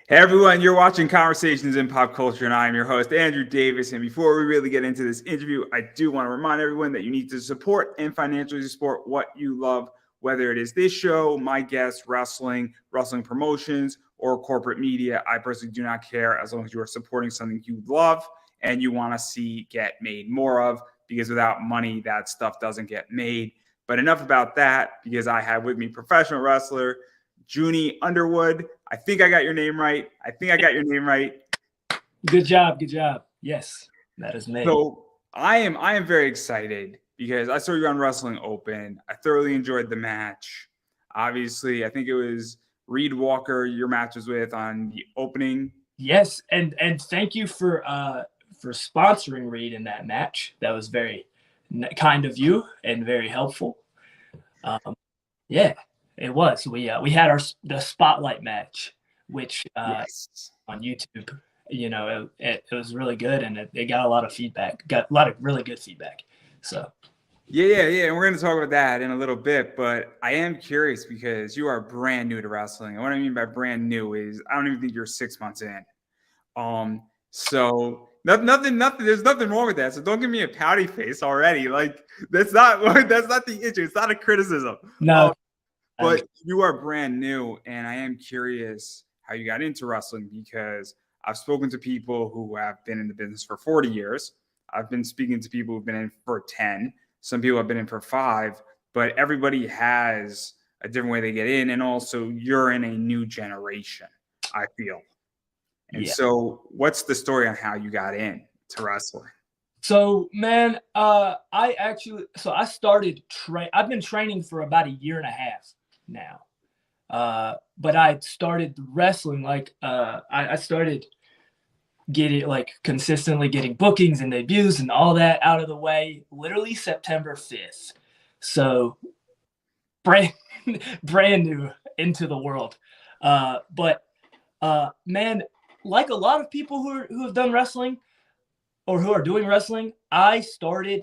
Hey everyone, you're watching Conversations in Pop Culture, and I am your host, Andrew Davis. And before we really get into this interview, I do want to remind everyone that you need to support and financially support what you love, whether it is this show, my guests, wrestling promotions, or corporate media. I personally do not care as long as you are supporting something you love and you want to see get made more of, because without money, that stuff doesn't get made. But enough about that, because I have with me professional wrestler Juni Underwood. I think I got your name right. Good job. Good job. Yes, that is me. So I am very excited because I saw you on Wrestling Open. I thoroughly enjoyed the match. Obviously, I think it was Reed Walker your match was with on the opening. Yes, and thank you for sponsoring Reed in that match. That was very kind of you and very helpful. Yeah, it was. We had the spotlight match, which Yes. on YouTube. You know, it was really good, and it got a lot of feedback. Got a lot of really good feedback. So. Yeah. And we're going to talk about that in a little bit, but I am curious because you are brand new to wrestling. And what I mean by brand new is I don't even think you're 6 months in. So nothing. There's nothing wrong with that. So don't give me a pouty face already. Like that's not the issue. It's not a criticism. No. But you are brand new, and I am curious how you got into wrestling, because I've spoken to people who have been in the business for 40 years. I've been speaking to people who've been in for 10. Some people have been in for 5, but everybody has a different way they get in. And also you're in a new generation, I feel. And so what's the story on how you got in to wrestling? So, man, I started I've been training for about a year and a half now. But I started wrestling I started consistently getting bookings and debuts and all that out of the way literally September 5th. So brand new into the world. But man, like a lot of people who have done wrestling or who are doing wrestling, I started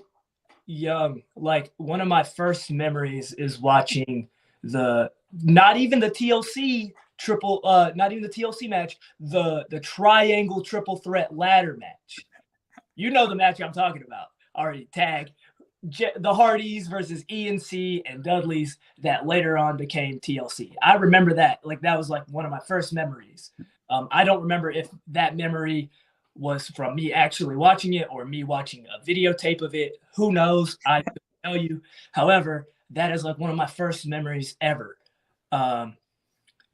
young. Like one of my first memories is watching not even the TLC match, the triangle triple threat ladder match. You know the match I'm talking about. Already tag the Hardys versus ENC and Dudley's that later on became TLC. I remember that. Like that was like one of my first memories. I don't remember if that memory was from me actually watching it or me watching a videotape of it. Who knows? I don't tell you. However, that is like one of my first memories ever. And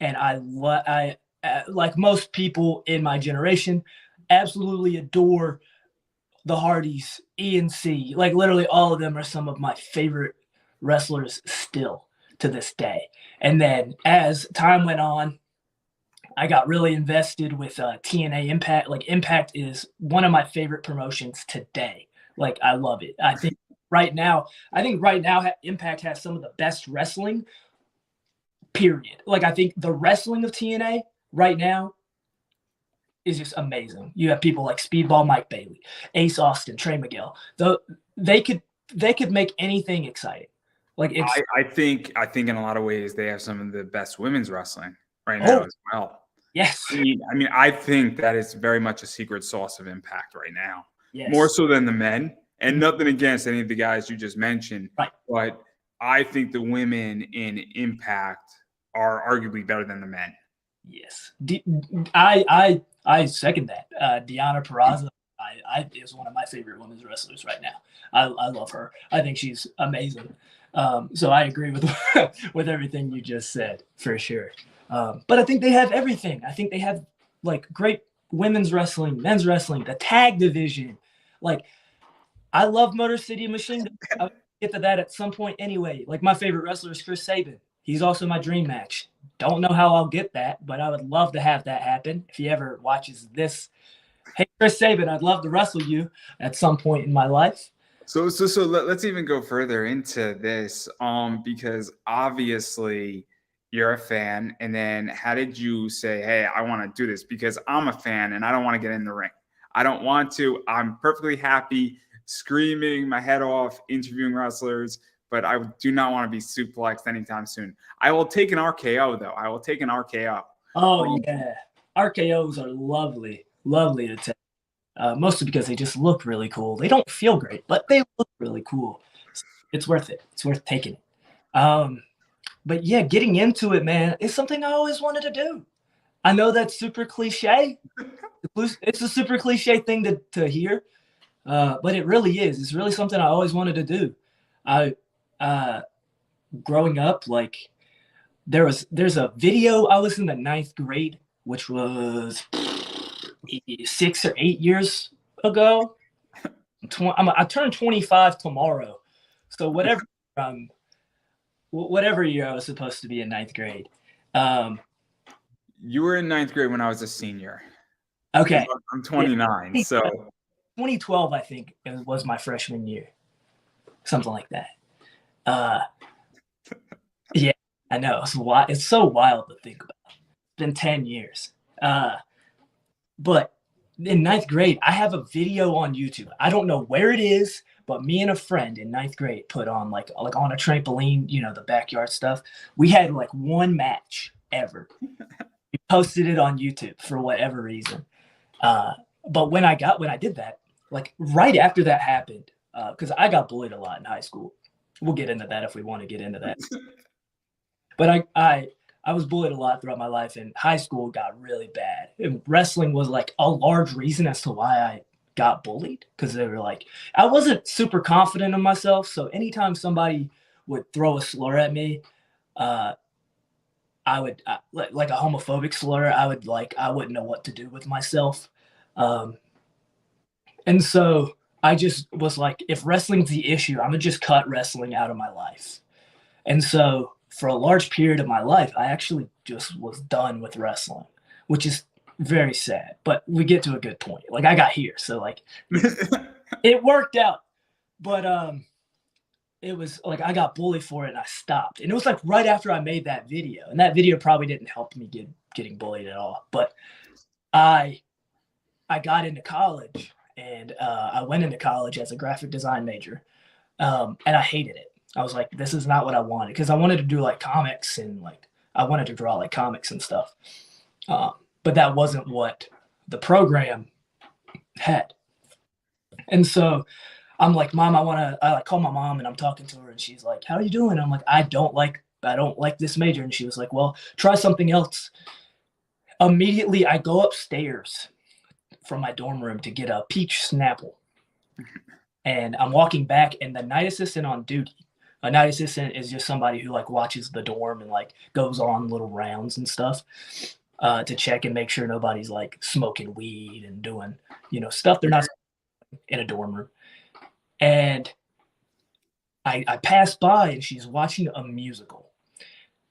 I like most people in my generation, absolutely adore the Hardys, ENC. Like literally all of them are some of my favorite wrestlers still to this day. And then as time went on, I got really invested with TNA Impact. Like Impact is one of my favorite promotions today. Like I love it. I think right now Impact has some of the best wrestling, period. Like I think the wrestling of TNA right now is just amazing. You have people like Speedball Mike Bailey, Ace Austin, Trey Miguel. They could make anything exciting. Like I think in a lot of ways they have some of the best women's wrestling right now as well. Yes. I mean, I think that is very much a secret sauce of Impact right now. Yes. More so than the men. And nothing against any of the guys you just mentioned. Right. But I think the women in Impact are arguably better than the men. Yes. I second that. Deonna Purrazzo is one of my favorite women's wrestlers right now. I love her. I think she's amazing. So I agree with everything you just said for sure. But I think they have everything. I think they have like great women's wrestling, men's wrestling, the tag division. Like I love Motor City Machine Gun. I'll get to that at some point anyway. Like my favorite wrestler is Chris Sabin. He's also my dream match. Don't know how I'll get that, but I would love to have that happen. If he ever watches this, hey Chris Sabin, I'd love to wrestle you at some point in my life. So let's even go further into this, because obviously you're a fan, and then how did you say, hey, I want to do this? Because I'm a fan and I don't want to get in the ring. I don't want to. I'm perfectly happy screaming my head off, interviewing wrestlers, but I do not want to be suplexed anytime soon. I will take an RKO, though. I will take an RKO. Oh, yeah. RKOs are lovely, lovely to take. Mostly because they just look really cool. They don't feel great, but they look really cool. It's worth it. It's worth taking it. But yeah, getting into it, man, is something I always wanted to do. I know that's super cliche. It's a super cliche thing to hear, but it really is. It's really something I always wanted to do. I growing up, like there's a video. I was in the 9th grade, which was 6 or 8 years ago. I turned 25 tomorrow, so whatever year I was supposed to be in 9th grade. You were in 9th grade when I was a senior. Okay, I'm 29, yeah. so 2012, I think, it was my freshman year, something like that. Yeah, I know. It's so wild to think about. It's been 10 years. But in 9th grade, I have a video on YouTube. I don't know where it is, but me and a friend in 9th grade put on like on a trampoline, the backyard stuff. We had like one match ever. We posted it on YouTube for whatever reason. But when I did that, like right after that happened, because I got bullied a lot in high school. We'll get into that if we want to get into that. But I was bullied a lot throughout my life, and high school got really bad. And wrestling was like a large reason as to why I got bullied, because they were like, I wasn't super confident in myself. So anytime somebody would throw a slur at me, I would like a homophobic slur. I wouldn't know what to do with myself. And so I just was like, if wrestling's the issue, I'm gonna just cut wrestling out of my life. And so for a large period of my life, I actually just was done with wrestling, which is very sad. But we get to a good point. Like I got here, so like it worked out. But it was like I got bullied for it and I stopped. And it was like right after I made that video. And that video probably didn't help me getting bullied at all. But I got into college, and I went into college as a graphic design major. And I hated it. I was like, this is not what I wanted, because I wanted to do like comics, and like I wanted to draw like comics and stuff. But that wasn't what the program had. And so I'm like, Mom, I like call my mom, and I'm talking to her, and she's like, how are you doing? I'm like, I don't like this major. And she was like, well, try something else. Immediately I go upstairs from my dorm room to get a peach Snapple. And I'm walking back, and the night assistant on duty, a night assistant is just somebody who like watches the dorm and like goes on little rounds and stuff to check and make sure nobody's like smoking weed and doing, stuff they're not in a dorm room. And I passed by, and she's watching a musical.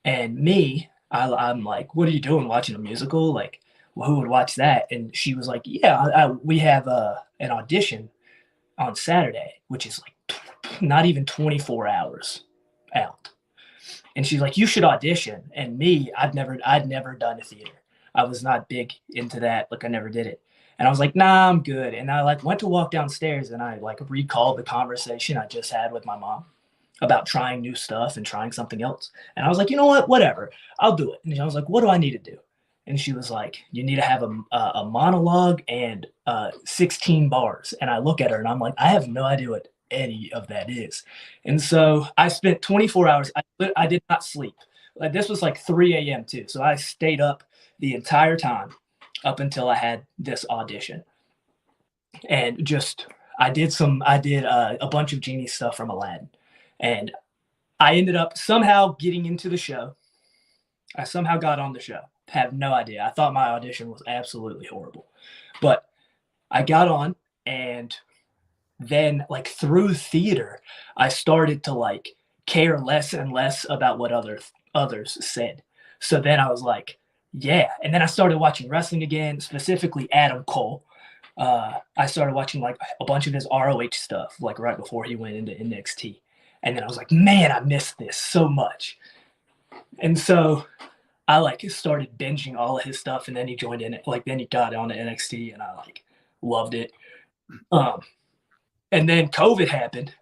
And me, I'm like, what are you doing watching a musical? Like, well, who would watch that? And she was like, yeah, we have an audition on Saturday, which is like not even 24 hours out. And she's like, you should audition. And me, I'd never done a theater. I was not big into that. Like I never did it. And I was like, nah, I'm good. And I like went to walk downstairs, and I like recalled the conversation I just had with my mom about trying new stuff and trying something else. And I was like, you know what, whatever, I'll do it. And I was like, what do I need to do? And she was like, you need to have a monologue and 16 bars. And I look at her, and I'm like, I have no idea what any of that is. And so I spent 24 hours. I did not sleep. Like this was like 3 a.m. too. So I stayed up the entire time up until I had this audition. And just, I did a bunch of genie stuff from Aladdin. And I ended up somehow getting into the show. I somehow got on the show. Have no idea. I thought my audition was absolutely horrible. But I got on, and then like through theater, I started to like care less and less about what others said. So then I was like, yeah. And then I started watching wrestling again, specifically Adam Cole. I started watching like a bunch of his ROH stuff, like right before he went into NXT. And then I was like, man, I missed this so much. And so I like started binging all of his stuff, and then he joined in it. Like then he got on to NXT, and I like loved it. And then COVID happened.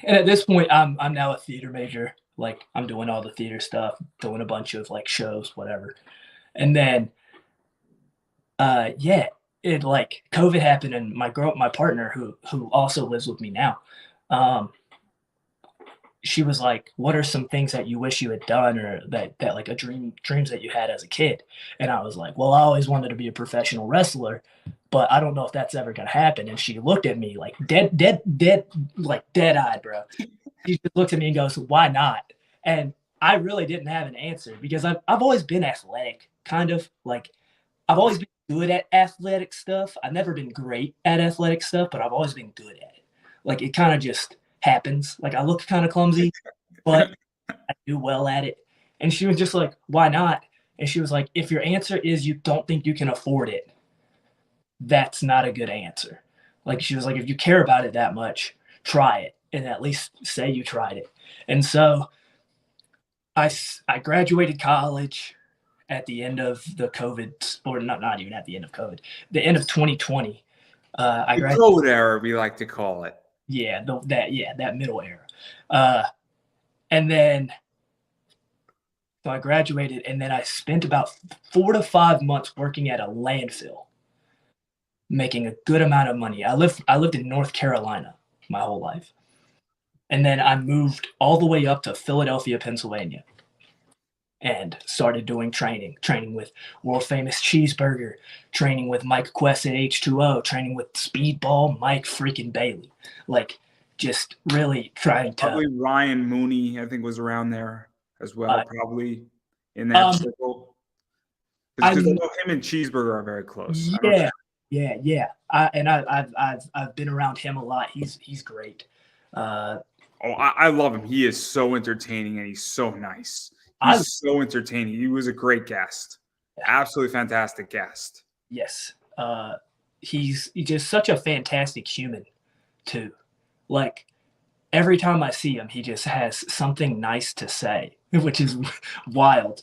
And at this point, I'm now a theater major. Like I'm doing all the theater stuff, doing a bunch of like shows, whatever. And then Yeah, it like COVID happened, and my partner, who also lives with me now, um, she was like, "What are some things that you wish you had done, or that like dreams that you had as a kid?" And I was like, "Well, I always wanted to be a professional wrestler, but I don't know if that's ever gonna happen." And she looked at me like dead, like dead eyed, bro. She just looked at me and goes, "Why not?" And I really didn't have an answer because I've always been athletic, kind of like I've always been good at athletic stuff. I've never been great at athletic stuff, but I've always been good at it. Like it kind of just happens. Like I look kind of clumsy, but I do well at it. And she was just like, "Why not?" And she was like, "If your answer is you don't think you can afford it, that's not a good answer." Like she was like, "If you care about it that much, try it and at least say you tried it." And so I graduated college at the end of the COVID, or not even at the end of COVID, the end of 2020. I The graduated. code error, we like to call it. Yeah, that middle era. Uh, and then so I graduated, and then I spent about 4 to 5 months working at a landfill, making a good amount of money. I lived in North Carolina my whole life, and then I moved all the way up to Philadelphia, Pennsylvania, and started doing training with world famous Cheeseburger, training with Mike Quest at H2O, training with Speedball Mike freaking Bailey. Like, just really trying to. Probably Ryan Mooney, I think, was around there as well, Uh, probably in that um, circle. I Because I know him and Cheeseburger are very close. I don't know. yeah, yeah. I've been around him a lot. He's great. Uh, Oh, I love him. He is so entertaining and he's so nice. I He's so entertaining. He was a great guest. Absolutely fantastic guest. Yes. He's just such a fantastic human too. Like every time I see him, he just has something nice to say, which is wild.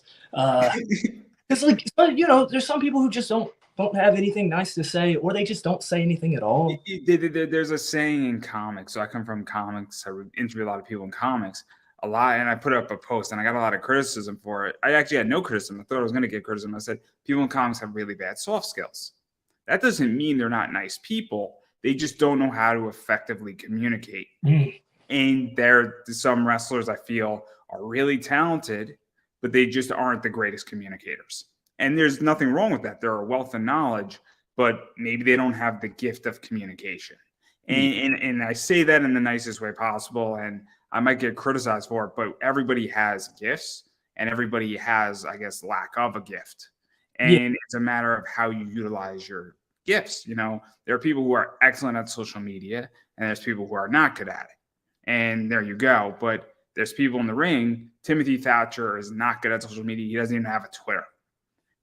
It's like there's some people who just don't have anything nice to say, or they just don't say anything at all. There's a saying in comics. So I come from comics. I would interview a lot of people in comics a lot, and I put up a post, and I got a lot of criticism for it. I actually had no criticism. I thought I was going to get criticism. I said people in comics have really bad soft skills. That doesn't mean they're not nice people. They just don't know how to effectively communicate. And there, some wrestlers I feel are really talented, but they just aren't the greatest communicators. And there's nothing wrong with that. They're a wealth of knowledge, but maybe they don't have the gift of communication. And I say that in the nicest way possible. And I might get criticized for it, but everybody has gifts and everybody has, I guess, lack of a gift. Yeah, And it's a matter of how you utilize your gifts. There are people who are excellent at social media and there's people who are not good at it. And there you go. But there's people in the ring. Timothy Thatcher is not good at social media. He doesn't even have a Twitter,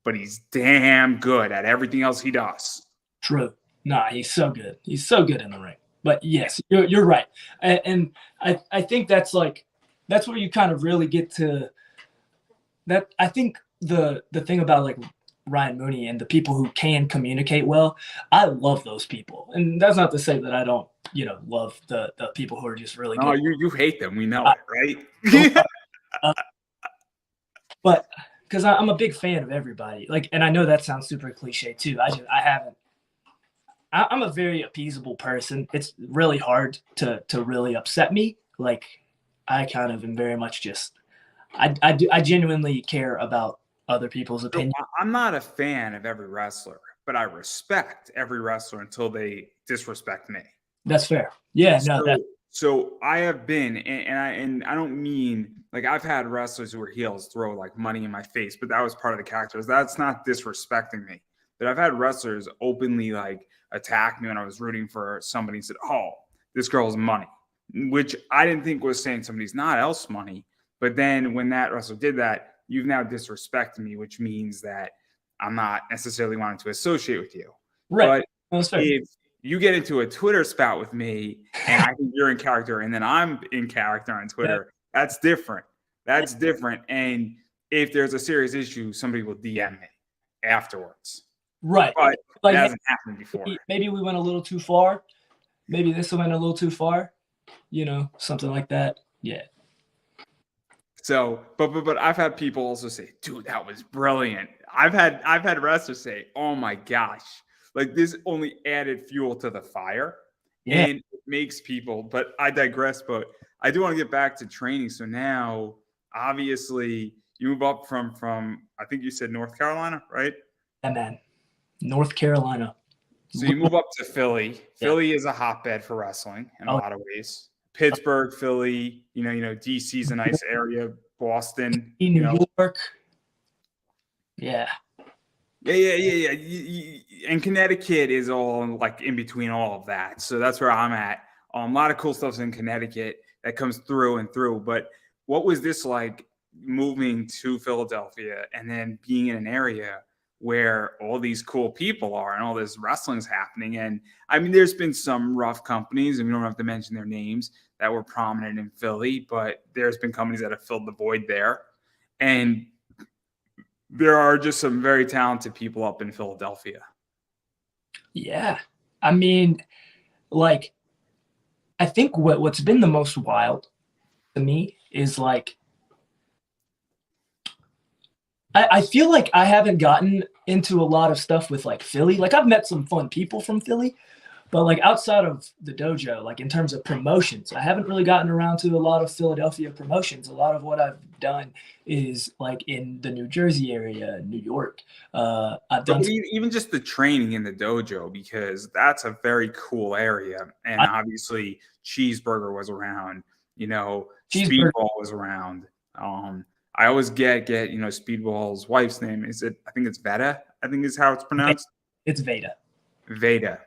but he's damn good at everything else he does. true. Nah, he's so good. He's so good in the ring. But yes, you're right, and I think that's where you kind of really get to that. I think the thing about like Ryan Mooney and the people who can communicate well, I love those people, and that's not to say that I don't love the people who are just really Oh, good. you hate them. We know it, right? But because I'm a big fan of everybody, like, and I know that sounds super cliche too. I haven't. I'm a very appeasable person. It's really hard to really upset me. Like I kind of am very much just I genuinely care about other people's So opinion. I'm not a fan of every wrestler, but I respect every wrestler until they disrespect me. That's fair. Yeah, no, that So I have been, and I don't mean like I've had wrestlers who were heels throw like money in my face, but that was part of the characters. That's not disrespecting me. But I've had wrestlers openly like attack me when I was rooting for somebody and said, "Oh, this girl's money," which I didn't think was saying somebody's not else money. But then when that wrestler did that, you've now disrespected me, which means that I'm not necessarily wanting to associate with you. right. But That's fair. if you get into a Twitter spout with me and I think you're in character and then I'm in character on Twitter, that's different. That's different. And if there's a serious issue, somebody will DM me afterwards. Right. But Like that hasn't happened before. maybe we went a little too far. Maybe this went a little too far. Something like that. Yeah. So, but I've had people also say, dude, that was brilliant. I've had wrestlers say, oh my gosh, like this only added fuel to the fire. Yeah, And it makes people, but I digress. But I do want to get back to training. So now obviously you move up from I think you said North Carolina, right? and man, North Carolina. So you move up to Philly. Yeah. Philly is a hotbed for wrestling in a Oh, lot of ways. Pittsburgh, Philly, DC's a nice area. Boston, New York. Yeah. Yeah. And Connecticut is all like in between all of that. So that's where I'm at. A lot of cool stuff's in Connecticut that comes through and through. But what was this like moving to Philadelphia and then being in an area where all these cool people are and all this wrestling's happening? And I mean, there's been some rough companies, and we don't have to mention their names, that were prominent in Philly, but there's been companies that have filled the void there. And there are just some very talented people up in Philadelphia. Yeah. I mean, like, I think what's been the most wild to me is like, I feel like I haven't gotten into a lot of stuff with like Philly. Like I've met some fun people from Philly, but like outside of the dojo, like in terms of promotions, I haven't really gotten around to a lot of Philadelphia promotions. A lot of what I've done is like in the New Jersey area, New York. I've done even just the training in the dojo, because that's a very cool area. And obviously Cheeseburger was around, Speedball was around. I always get Speedball's wife's name. I think it's Veda, I think is how it's pronounced. It's Veda. Veda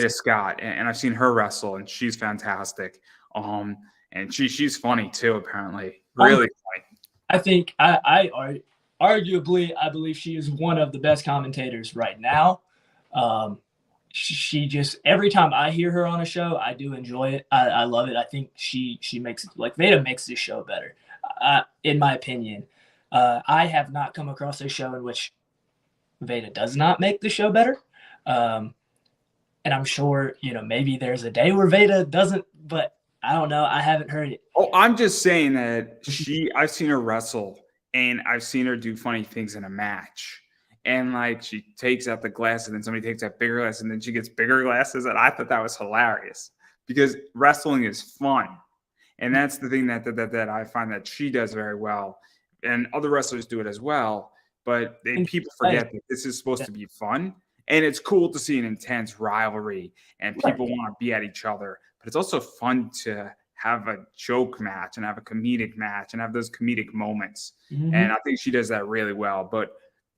Scott, and I've seen her wrestle, and she's fantastic. And she's funny too, apparently, really funny. I think I arguably I believe she is one of the best commentators right now. She just every time I hear her on a show, I do enjoy it. I love it. I think she makes like Veda makes this show better, in my opinion. I have not come across a show in which Veda does not make the show better. And I'm sure, maybe there's a day where Veda doesn't, but I don't know. I haven't heard it. Oh, I'm just saying that I've seen her wrestle, and I've seen her do funny things in a match. And like she takes out the glass, and then somebody takes out bigger glass, and then she gets bigger glasses. And I thought that was hilarious because wrestling is fun. And that's the thing that I find that she does very well. And other wrestlers do it as well. But people forget that this is supposed to be fun. And it's cool to see an intense rivalry and people want to be at each other. But it's also fun to have a joke match and have a comedic match and have those comedic moments. Mm-hmm. And I think she does that really well. But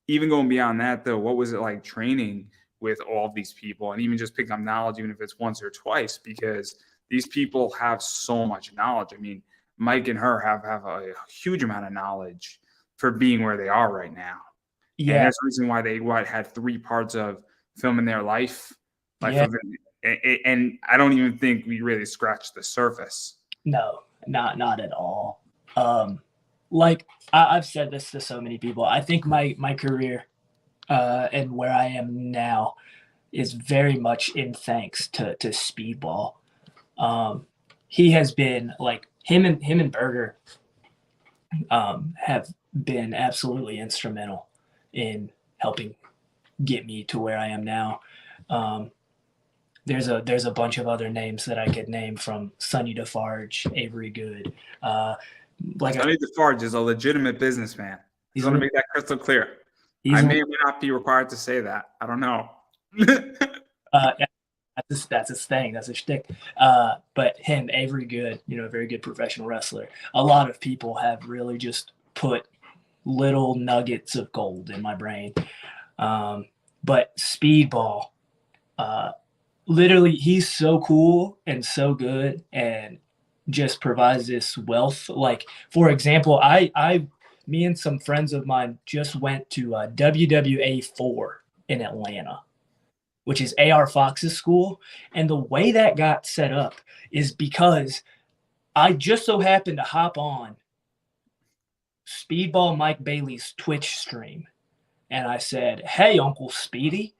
even going beyond that, though, what was it like training with all of these people and even just picking up knowledge, even if it's once or twice, because these people have so much knowledge. I mean, Mike and her have a huge amount of knowledge for being where they are right now. Yeah. And there's a reason why they had 3 parts of filming their life. And I don't even think we really scratched the surface. No, not at all. Like I've said this to so many people. I think my career and where I am now is very much in thanks to Speedball. He has been like him and Berger have been absolutely instrumental in helping get me to where I am now. There's a bunch of other names that I could name, from Sonny Defarge, Avery Good. Sonny Defarge is a legitimate businessman. He's going to make that crystal clear. I may or may not be required to say that. I don't know. That's his thing. That's his shtick. But him, Avery Good, a very good professional wrestler. A lot of people have really just put little nuggets of gold in my brain. But Speedball, literally, he's so cool and so good and just provides this wealth. Like, for example, me and some friends of mine just went to WWA 4 in Atlanta, which is AR Fox's school. And the way that got set up is because I just so happened to hop on Speedball Mike Bailey's Twitch stream. And I said, "Hey, Uncle Speedy."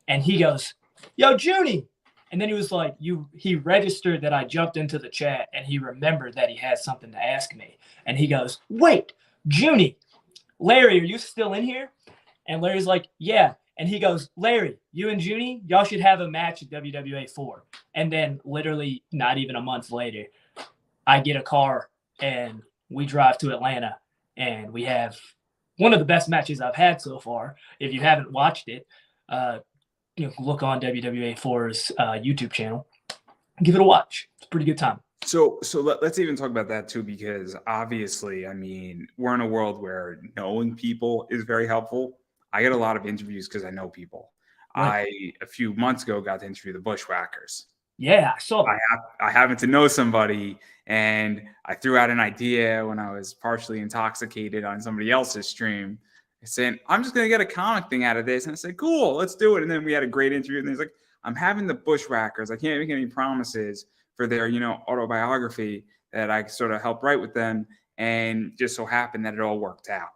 And he goes, "Yo, Juni, And then he was like, he registered that I jumped into the chat, and he remembered that he had something to ask me. And he goes, wait, Juni, Larry, are you still in here? And Larry's like, yeah. And he goes, Larry, you and Juni, y'all should have a match at WWA 4. And then literally not even a month later, I get a car and we drive to Atlanta, and we have one of the best matches I've had so far. If you haven't watched it, look on WWA 4's YouTube channel. Give it a watch. It's a pretty good time. So let's even talk about that too, because obviously, I mean, we're in a world where knowing people is very helpful. I get a lot of interviews because I know people. Right. A few months ago, got to interview the Bushwhackers. Yeah, I saw that. I happen to know somebody, and I threw out an idea when I was partially intoxicated on somebody else's stream, saying, I'm just going to get a comic thing out of this. And I said, cool, let's do it. And then we had a great interview. And he's like, I'm having the Bushwhackers. I can't make any promises for their, autobiography that I sort of helped write with them. And just so happened that it all worked out.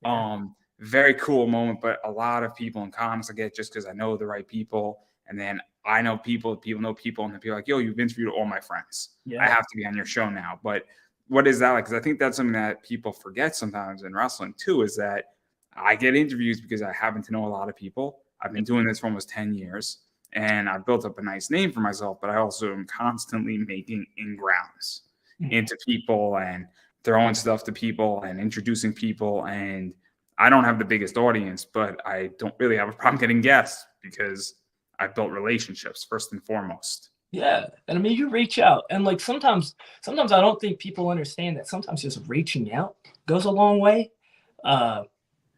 Yeah. Very cool moment, but a lot of people in comics I get just because I know the right people. And then I know people know people, and then people are like, yo, you've interviewed all my friends. Yeah. I have to be on your show now. But what is that like? Because I think that's something that people forget sometimes in wrestling too, is that I get interviews because I happen to know a lot of people. I've been doing this for almost 10 years, and I've built up a nice name for myself, but I also am constantly making ingrounds into people and throwing stuff to people and introducing people. And I don't have the biggest audience, but I don't really have a problem getting guests because I built relationships first and foremost. Yeah. And I mean, you reach out, and like sometimes I don't think people understand that sometimes just reaching out goes a long way,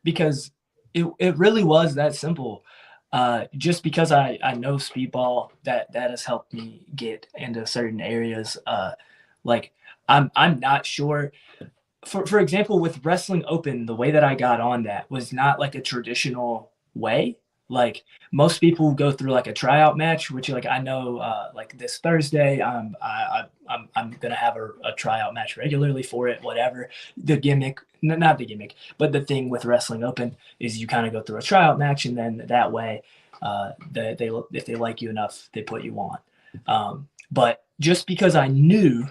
because it really was that simple. Just because I know Speedball, that has helped me get into certain areas. Like I'm not sure. For example, with Wrestling Open, the way that I got on that was not like a traditional way. Like most people go through like a tryout match, which like I know like this Thursday, I'm gonna have a tryout match regularly for it. Whatever the gimmick, not the gimmick, but the thing with Wrestling Open is you kind of go through a tryout match, and then that way, they if they like you enough, they put you on. But just because I knew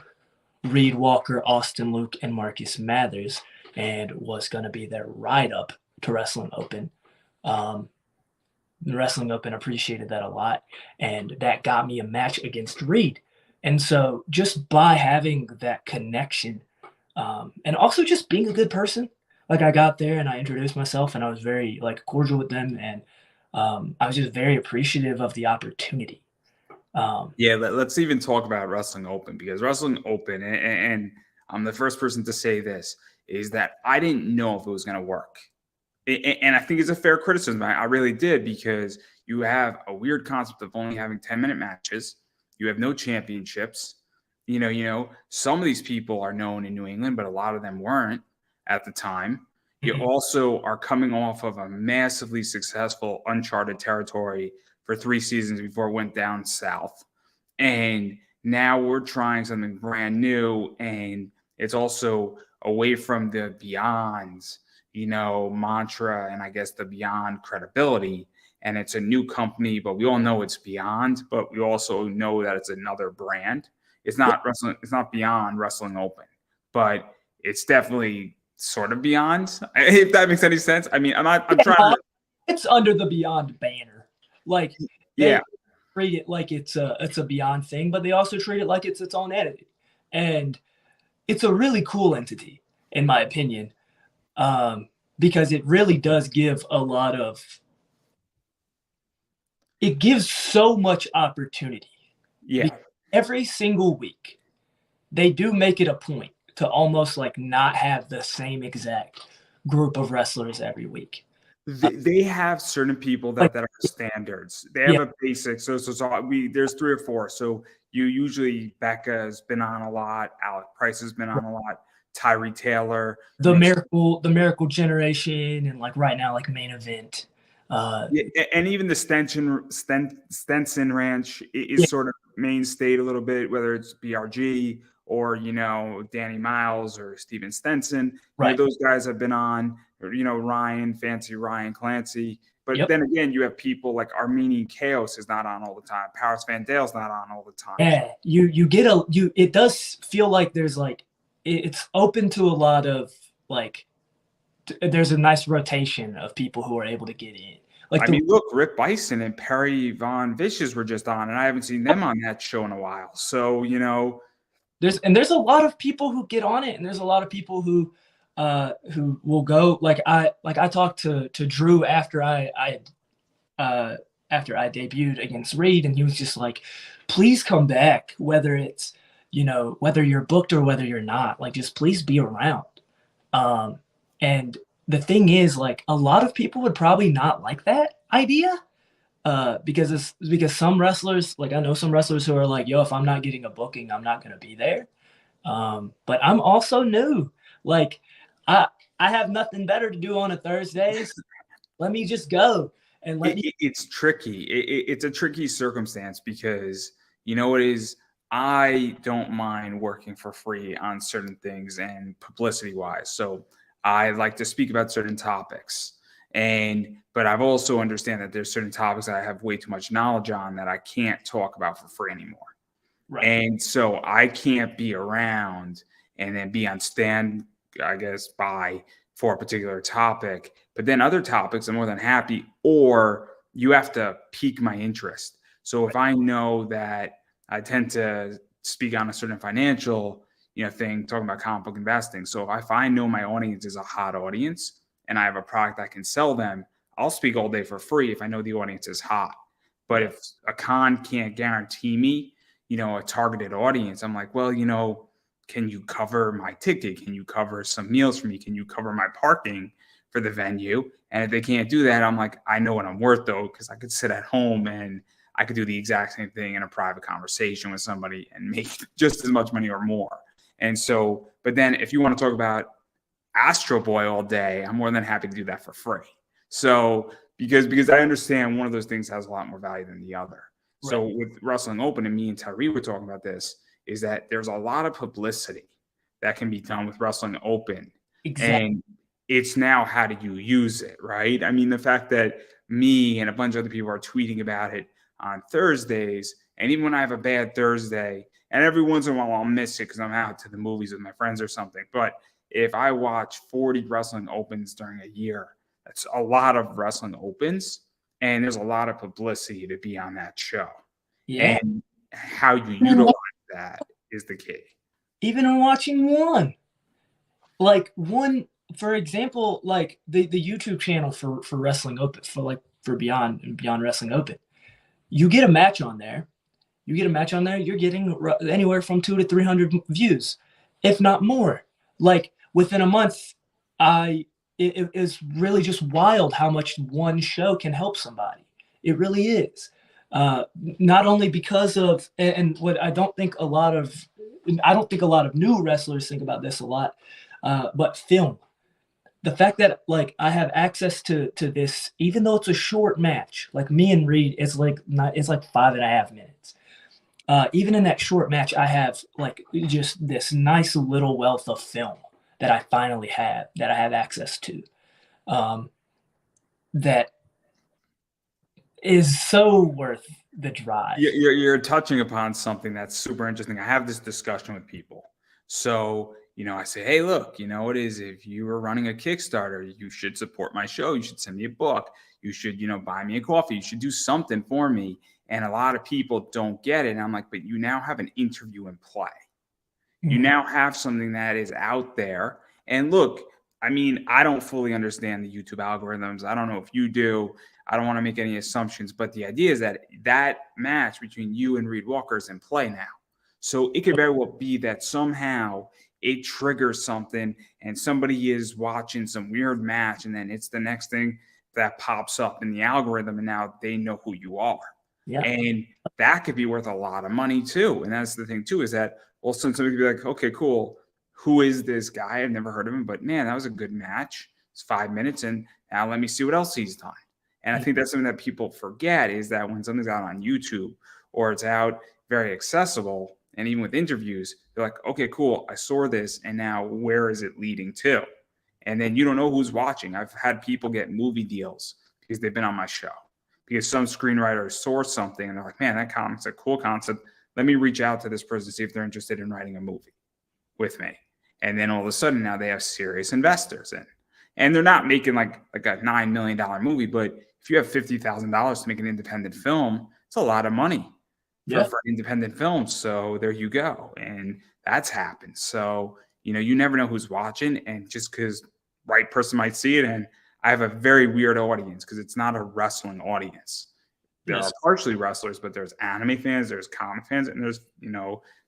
Reed Walker, Austin Luke, and Marcus Mathers, and was going to be their ride up to Wrestling Open. The Wrestling Open appreciated that a lot, and that got me a match against Reed. And so just by having that connection, and also just being a good person, like I got there and I introduced myself, and I was very like cordial with them, and I was just very appreciative of the opportunity. Let's even talk about Wrestling Open, because Wrestling Open, and I'm the first person to say this, is that I didn't know if it was going to work. And I think it's a fair criticism. I really did, because you have a weird concept of only having 10-minute matches. You have no championships. Some of these people are known in New England, but a lot of them weren't at the time. You also are coming off of a massively successful uncharted territory for 3 seasons before it went down south. And now we're trying something brand new, and it's also away from the Beyond's, mantra, and I guess the Beyond credibility. And it's a new company, but we all know it's Beyond, but we also know that it's another brand. It's not wrestling. It's not Beyond Wrestling Open, but it's definitely sort of Beyond, if that makes any sense. I mean, I'm trying to. It's under the Beyond banner. Like, they treat it like it's a Beyond thing, but they also treat it like it's its own entity. And it's a really cool entity, in my opinion, because it really does give it gives so much opportunity. Yeah. Every single week, they do make it a point to almost like not have the same exact group of wrestlers every week. They have certain people that are standards. They have a basic. So there's 3 or 4. So you usually, Becca's been on a lot. Alec Price has been on a lot. Tyree Taylor, the Miracle Generation, and like right now, like Main Event. And even the Stenson Ranch is sort of mainstayed a little bit, whether it's BRG or, Danny Miles or Steven Stenson. Right. Those guys have been on, or, Ryan Clancy. But Yep. then again, you have people like Armenian Chaos is not on all the time. Paris Van Dale's not on all the time. Yeah, it does feel like there's like it's open to a lot of like there's a nice rotation of people who are able to get in. Like look, Rick Bison and Perry Von Vicious were just on, and I haven't seen them on that show in a while. So, there's a lot of people who get on it, and there's a lot of people who will go. Like I talked to Drew after I debuted against Reed, and he was just like, please come back, whether it's, whether you're booked or whether you're not, like, just please be around. And the thing is, like, a lot of people would probably not like that idea, because some wrestlers, like, I know some wrestlers who are like, yo, if I'm not getting a booking, I'm not going to be there. But I'm also new. Like, I have nothing better to do on a Thursdays. Let me just go. And it's tricky. It's a tricky circumstance because it is. I don't mind working for free on certain things and publicity wise. So I like to speak about certain topics, but I've also understand that there's certain topics that I have way too much knowledge on that I can't talk about for free anymore. Right. And so I can't be around and then be on stand, I guess, for a particular topic. But then other topics, I'm more than happy, or you have to pique my interest. So if I know that I tend to speak on a certain financial, thing, talking about comic book investing. So if I know my audience is a hot audience and I have a product I can sell them, I'll speak all day for free if I know the audience is hot. But if a con can't guarantee me, a targeted audience, I'm like, well, can you cover my ticket? Can you cover some meals for me? Can you cover my parking for the venue? And if they can't do that, I'm like, I know what I'm worth though, because I could sit at home and I could do the exact same thing in a private conversation with somebody and make just as much money or more. And so, but then if you want to talk about Astro Boy all day, I'm more than happy to do that for free. So because I understand one of those things has a lot more value than the other. Right. So with Wrestling Open, and me and Tyree were talking about this, is that there's a lot of publicity that can be done with Wrestling Open. Exactly. And it's now, how do you use it, right? I mean, the fact that me and a bunch of other people are tweeting about it on Thursdays, and even when I have a bad Thursday, and every once in a while I'll miss it because I'm out to the movies with my friends or something. But if I watch 40 Wrestling Opens during a year, that's a lot of Wrestling Opens, and there's a lot of publicity to be on that show. Yeah. And how you utilize that is the key. Even in watching one, for example, like the YouTube channel for Wrestling Open, for Beyond Wrestling Open, you get a match on there. You're getting anywhere from 200 to 300 views, if not more. Like within a month, it is really just wild how much one show can help somebody. It really is. Not only because of, and what I don't think a lot of new wrestlers think about this a lot, but film. The fact that like I have access to this, even though it's a short match, like me and Reed, it's like 5.5 minutes. Even in that short match, I have like just this nice little wealth of film that I finally have, that I have access to, that is so worth the drive. You're touching upon something that's super interesting. I have this discussion with people. So, I say, hey, look, it is, if you were running a Kickstarter, you should support my show. You should send me a book. You should, buy me a coffee. You should do something for me. And a lot of people don't get it. And I'm like, but you now have an interview in play. Mm-hmm. You now have something that is out there. And look, I mean, I don't fully understand the YouTube algorithms. I don't know if you do. I don't want to make any assumptions, but the idea is that match between you and Reed Walker is in play now. So it could very well be that somehow it triggers something and somebody is watching some weird match, and then it's the next thing that pops up in the algorithm, and now they know who you are. Yeah. And that could be worth a lot of money too. And that's the thing too, is that, well, somebody could be like, okay, cool. Who is this guy? I've never heard of him, but man, that was a good match. It's 5 minutes, and now let me see what else he's done. And I think that's something that people forget, is that when something's out on YouTube or it's out very accessible and even with interviews, they're like, okay, cool, I saw this, and now where is it leading to? And then you don't know who's watching. I've had people get movie deals because they've been on my show, because some screenwriter saw something and they're like, man, that comic's a cool concept. Let me reach out to this person, see if they're interested in writing a movie with me. And then all of a sudden now they have serious investors in. And they're not making like a $9 million movie, but if you have $50,000 to make an independent film, it's a lot of money for independent films. So there you go. And that's happened. So, you never know who's watching. And just because right person might see it. And I have a very weird audience because it's not a wrestling audience. There are partially wrestlers, but there's anime fans, there's comic fans, and there's,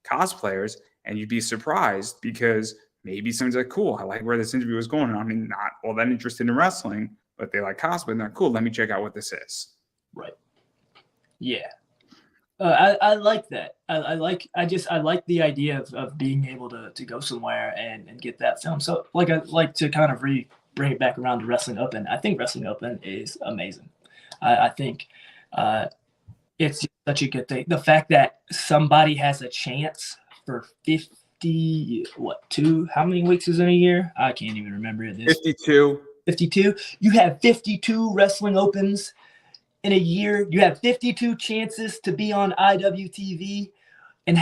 cosplayers. And you'd be surprised because maybe someone's like, cool, I like where this interview is going. I mean, not all that interested in wrestling, but they like cosplay and they're cool. Let me check out what this is. Right. Yeah. I like that. I like the idea of being able to go somewhere and get that film. So like, I like to kind of bring it back around to Wrestling Open. I think Wrestling Open is amazing. I think it's such a good thing. The fact that somebody has a chance for 50, how many weeks is in a year? I can't even remember it. 52. 52. You have 52 Wrestling Opens in a year. You have 52 chances to be on IWTV and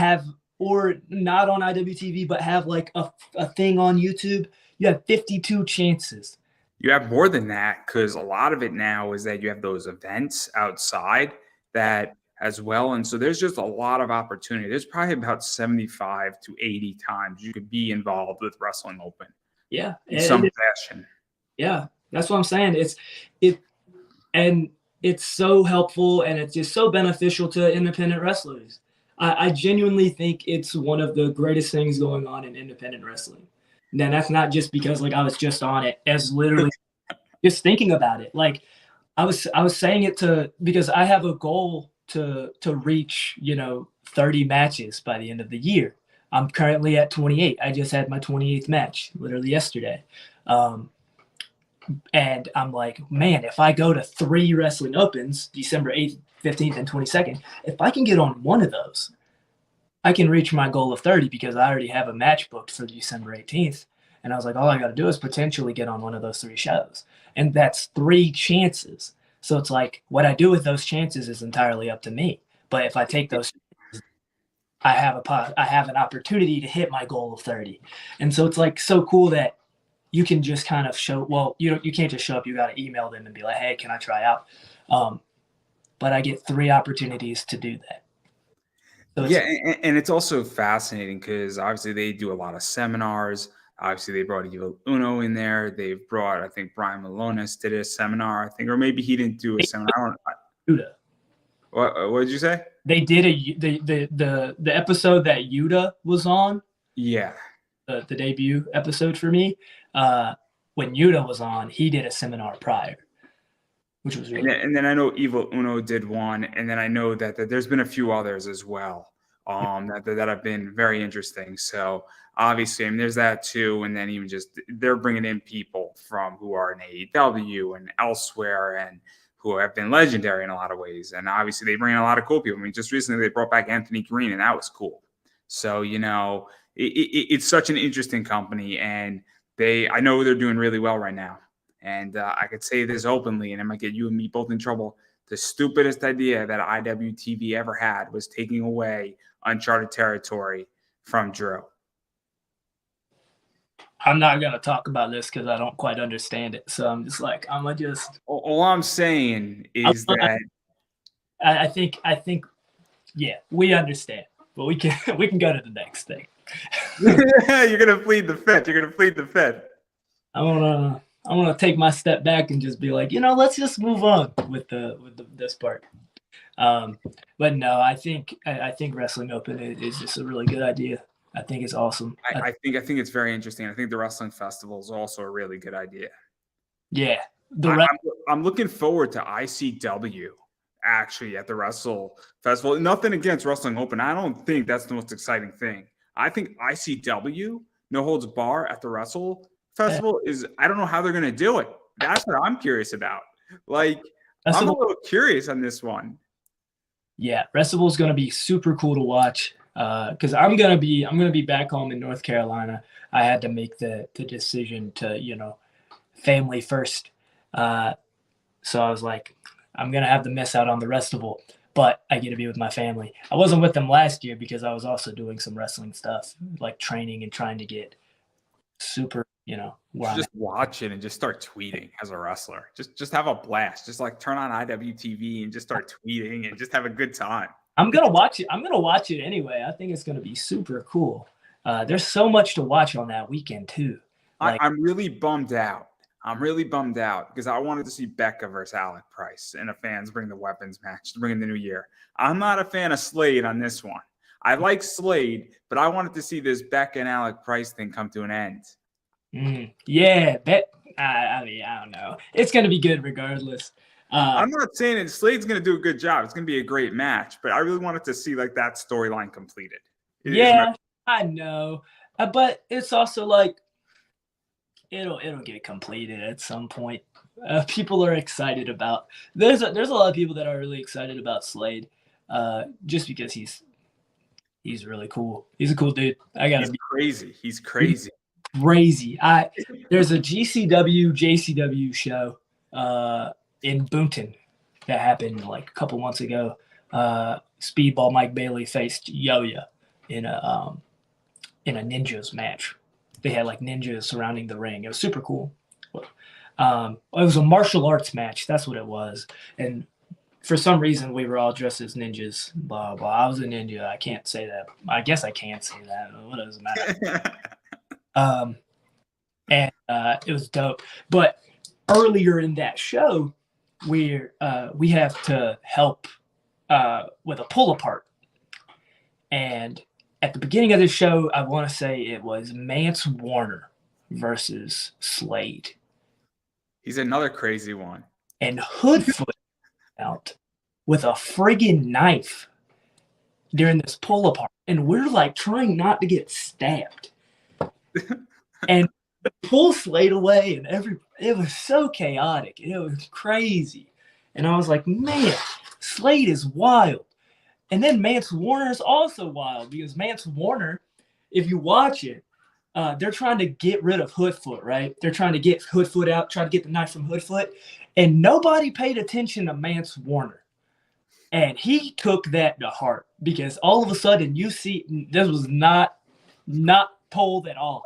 or not on IWTV, but have like a thing on YouTube. You have 52 chances. You have more than that, because a lot of it now is that you have those events outside that as well. And so there's just a lot of opportunity. There's probably about 75 to 80 times you could be involved with Wrestling Open. Yeah. In some fashion. Yeah. That's what I'm saying. It's so helpful, and it's just so beneficial to independent wrestlers. I genuinely think it's one of the greatest things going on in independent wrestling. Now, that's not just because like I was just on it, as literally just thinking about it. Like I was saying it because I have a goal to reach, 30 matches by the end of the year. I'm currently at 28. I just had my 28th match literally yesterday. And I'm like, man, if I go to 3 Wrestling Opens, December 8th, 15th, and 22nd, if I can get on one of those, I can reach my goal of 30 because I already have a match booked for December 18th. And I was like, all I got to do is potentially get on one of those 3 shows. And that's 3 chances. So it's like what I do with those chances is entirely up to me. But if I take those chances, I have an opportunity to hit my goal of 30. And so it's like so cool that you can just kind of you can't just show up. You got to email them and be like, hey, can I try out? But I get 3 opportunities to do that. So and it's also fascinating because obviously they do a lot of seminars. Obviously they brought Evil Uno in there. They've brought, I think Brian Malonis did a seminar, I think, or maybe he didn't do a seminar. Yuta. What did you say? They did the episode that Yuta was on. Yeah. The debut episode for me. When Yuta was on, he did a seminar prior, which was really and then I know Evil Uno did one, and then I know that there's been a few others as well that have been very interesting. So obviously, I mean, there's that too, and then even just they're bringing in people from who are in AEW and elsewhere, and who have been legendary in a lot of ways. And obviously, they bring in a lot of cool people. I mean, just recently they brought back Anthony Green, and that was cool. So it's such an interesting company, and I know they're doing really well right now. And I could say this openly, and it might get you and me both in trouble. The stupidest idea that IWTV ever had was taking away uncharted territory from Drew. I'm not going to talk about this because I don't quite understand it. So I'm just like, I'm going to just. All I'm saying is that. I think, yeah, we understand. But we can go to the next thing. You're going to plead the fifth. I want to take my step back and just be like, let's just move on with this part. But no, I think Wrestling Open is just a really good idea. I think it's awesome. I think it's very interesting. I think the Wrestling Festival is also a really good idea. Yeah. I'm looking forward to ICW actually at the Wrestle Festival. Nothing against Wrestling Open. I don't think that's the most exciting thing. I think ICW, No Holds Bar at the Wrestle Festival is, I don't know how they're going to do it. That's what I'm curious about. Like, I'm a little curious on this one. Yeah, Wrestle is going to be super cool to watch. because I'm gonna be back home in North Carolina. I had to make the decision to, family first. So I was like, I'm gonna have to miss out on the Restival, but I get to be with my family. I wasn't with them last year because I was also doing some wrestling stuff, like training and trying to get super, where I'm Just at. watch it and just start tweeting as a wrestler. Just have a blast. Just like turn on IWTV and just start tweeting and just have a good time. I'm gonna watch it. I'm gonna watch it anyway. I think it's gonna be super cool. There's so much to watch on that weekend too. Like, I'm really bummed out. I'm really bummed out because I wanted to see Becca versus Alec Price and a fans bring the weapons match to bring in the new year. I'm not a fan of Slade on this one. I like Slade, but I wanted to see this Becca and Alec Price thing come to an end. Yeah, I mean, I don't know. It's gonna be good regardless. I'm not saying that Slade's going to do a good job. It's going to be a great match, but I really wanted to see like that storyline completed. Yeah, I know, but it's also like it'll get completed at some point. People are excited about. There's a lot of people that are really excited about Slade, just because he's really cool. He's a cool dude. He's crazy. He's crazy. Crazy. There's a GCW JCW show in Boonton that happened like a couple months ago. Speedball Mike Bailey faced Yo-Yo in a ninjas match. They had like ninjas surrounding the ring. It was super cool. It was a martial arts match. That's what it was. And for some reason, we were all dressed as ninjas. Blah blah. I was a ninja. I can't say that. I guess I can't say that. What does it matter? And it was dope. But earlier in that show, we have to help with a pull apart. And at the beginning of the show, I want to say it was Mance Warner versus Slade. He's another crazy one. And Hoodfoot out with a friggin' knife during this pull apart. And we're like trying not to get stabbed. And pull Slade away, and it was so chaotic. It was crazy. And I was like, man, Slade is wild. And then Mance Warner is also wild because Mance Warner, if you watch it, they're trying to get rid of Hoodfoot, right? They're trying to get Hoodfoot out, trying to get the knife from Hoodfoot. And nobody paid attention to Mance Warner. And he took that to heart because all of a sudden you see this was not told at all.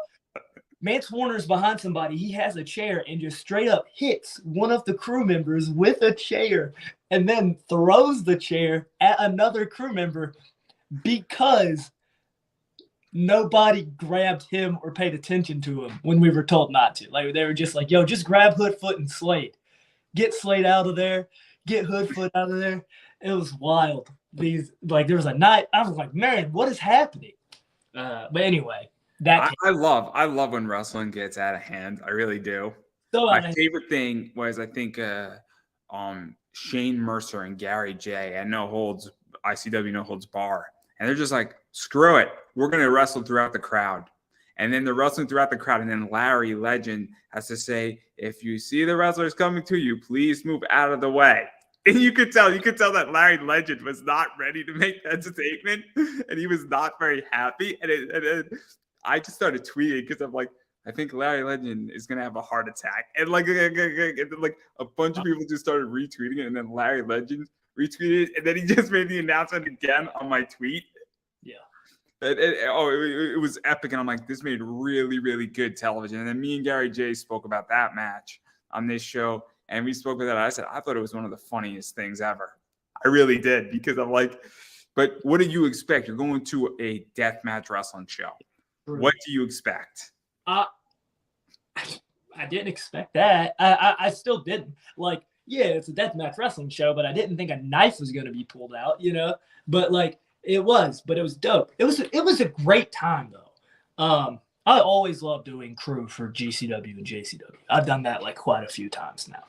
Mance Warner's behind somebody. He has a chair and just straight up hits one of the crew members with a chair and then throws the chair at another crew member because nobody grabbed him or paid attention to him when we were told not to. Like they were just like, yo, just grab Hoodfoot and Slade. Get Slade out of there. Get Hoodfoot out of there. It was wild. There was a night. I was like, man, what is happening? But anyway. I love when wrestling gets out of hand. I really do. So my favorite thing was I think Shane Mercer and Gary J at ICW No Holds Bar, and they're just like, screw it, we're gonna wrestle throughout the crowd, and then they're wrestling throughout the crowd, and then Larry Legend has to say, if you see the wrestlers coming to you, please move out of the way. And you could tell that Larry Legend was not ready to make that statement, and he was not very happy, and I just started tweeting because I'm like, I think Larry Legend is gonna have a heart attack, and like a bunch of people just started retweeting it, and then Larry Legend retweeted it, and then he just made the announcement again on my tweet. Yeah, it was epic, and I'm like, this made really, really good television. And then me and Gary J spoke about that match on this show, and we spoke about that. I said I thought it was one of the funniest things ever. I really did because I'm like, but what do you expect? You're going to a deathmatch wrestling show. What do you expect? I didn't expect that. I still didn't. Like, yeah, it's a deathmatch wrestling show, but I didn't think a knife was going to be pulled out, But like it was dope. It was a great time though. I always love doing crew for GCW and JCW. I've done that like quite a few times now.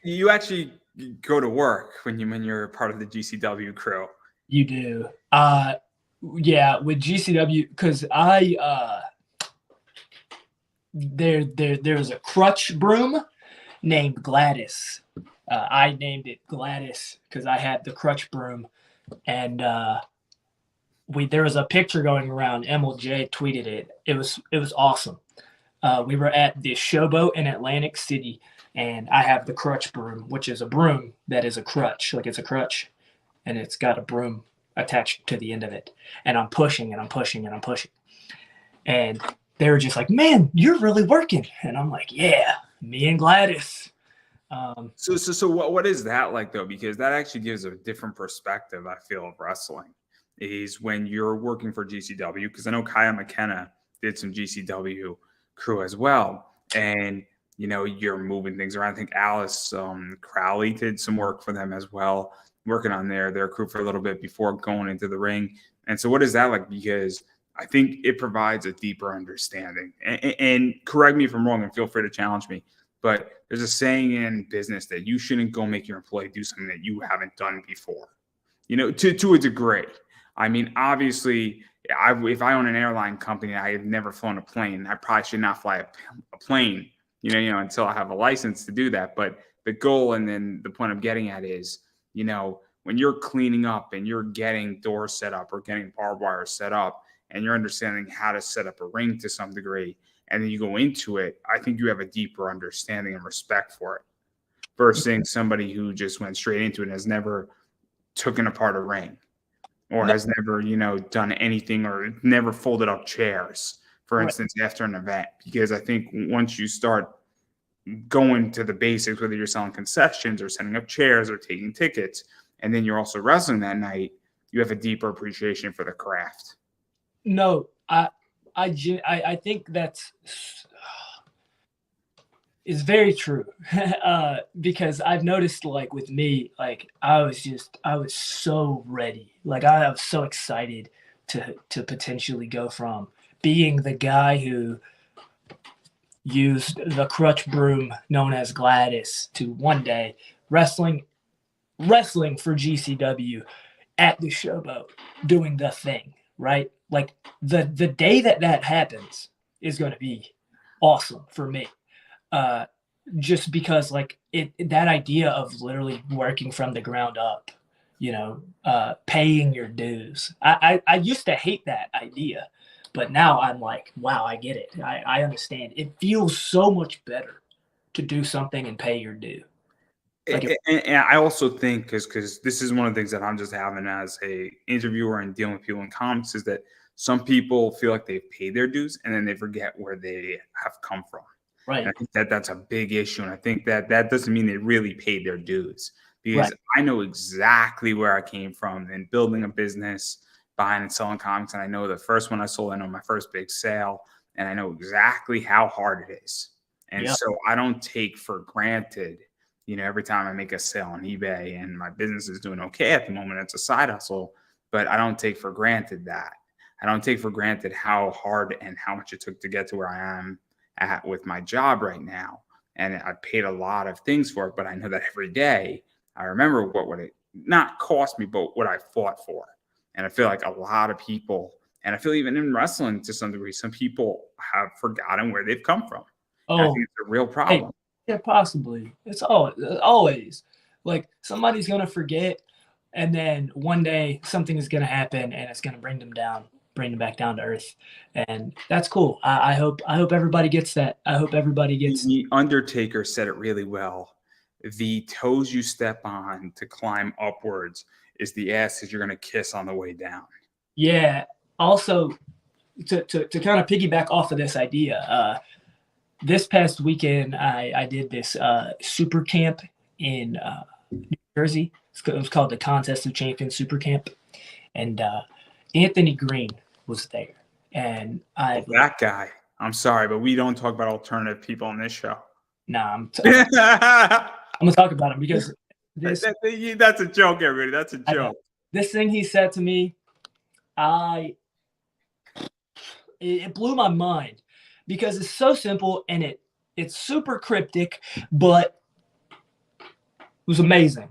You actually go to work when you're part of the GCW crew. You do. Yeah, with GCW, because there's a crutch broom named Gladys. I named it Gladys because I had the crutch broom, and there was a picture going around. MLJ tweeted it. It was awesome. We were at the Showboat in Atlantic City, and I have the crutch broom, which is a broom that is a crutch, like it's a crutch, and it's got a broom attached to the end of it. And I'm pushing and I'm pushing and I'm pushing. And they were just like, "Man, you're really working." And I'm like, "Yeah, me and Gladys." So what is that like though? Because that actually gives a different perspective, I feel, of wrestling. Is when you're working for GCW, because I know Kaya McKenna did some GCW crew as well, and you're moving things around. I think Alice Crowley did some work for them as well, working on their crew for a little bit before going into the ring. And so, what is that like? Because I think it provides a deeper understanding. And correct me if I'm wrong, and feel free to challenge me. But there's a saying in business that you shouldn't go make your employee do something that you haven't done before. To a degree. I mean, obviously, if I own an airline company, I have never flown a plane. I probably should not fly a plane, until I have a license to do that. But the goal, and then the point I'm getting at is, when you're cleaning up and you're getting doors set up or getting barbed wire set up, and you're understanding how to set up a ring to some degree, and then you go into it, I think you have a deeper understanding and respect for it versus somebody who just went straight into it and has never taken apart a ring or has never, done anything or never folded up chairs, for instance, after an event. Because I think once you start going to the basics, whether you're selling concessions or setting up chairs or taking tickets, and then you're also wrestling that night, you have a deeper appreciation for the craft. No, I think that's is very true. Because I've noticed, like, with me, like, I was so ready. Like, I was so excited to potentially go from being the guy who used the crutch broom known as Gladys to one day wrestling for GCW at the Showboat, doing the thing, right? Like, the day that happens is going to be awesome for me. Just because, like, that idea of literally working from the ground up, paying your dues. I used to hate that idea, but now I'm like, wow, I get it. I understand. It feels so much better to do something and pay your due. Like, and I also think, because this is one of the things that I'm just having as a interviewer and dealing with people in comics, is that some people feel like they've paid their dues and then they forget where they have come from. right. And I think that that's a big issue. And I think that doesn't mean they really paid their dues, because Right. I know exactly where I came from in building a business, buying and selling comics. And I know the first one I sold, I know my first big sale, and I know exactly how hard it is. And Yep. so I don't take for granted, every time I make a sale on eBay, and my business is doing okay at the moment, it's a side hustle, but I don't take for granted that. I don't take for granted how hard and how much it took to get to where I am at with my job right now. And I paid a lot of things for it, but I know that every day I remember what would it not cost me, but what I fought for. And I feel like a lot of people, and I feel even in wrestling to some degree, some people have forgotten where they've come from. And I Oh, think it's a real hey, problem. yeah, possibly. It's always like somebody's gonna forget, and then one day something is gonna happen, and it's gonna bring them back down to earth, and that's cool. I hope everybody gets that. I hope everybody gets. The Undertaker said it really well. The toes you step on to climb upwards is the asses you're going to kiss on the way down. Yeah. Also, to kind of piggyback off of this idea, this past weekend I did this super camp in New Jersey. It was called the Contest of Champions Super Camp, and Anthony Green was there, and That guy. I'm sorry, but we don't talk about alternative people on this show. nah, I'm gonna talk about him because this That's a joke, everybody. That's a joke. This thing he said to me, it blew my mind, because it's so simple and it's super cryptic, but it was amazing.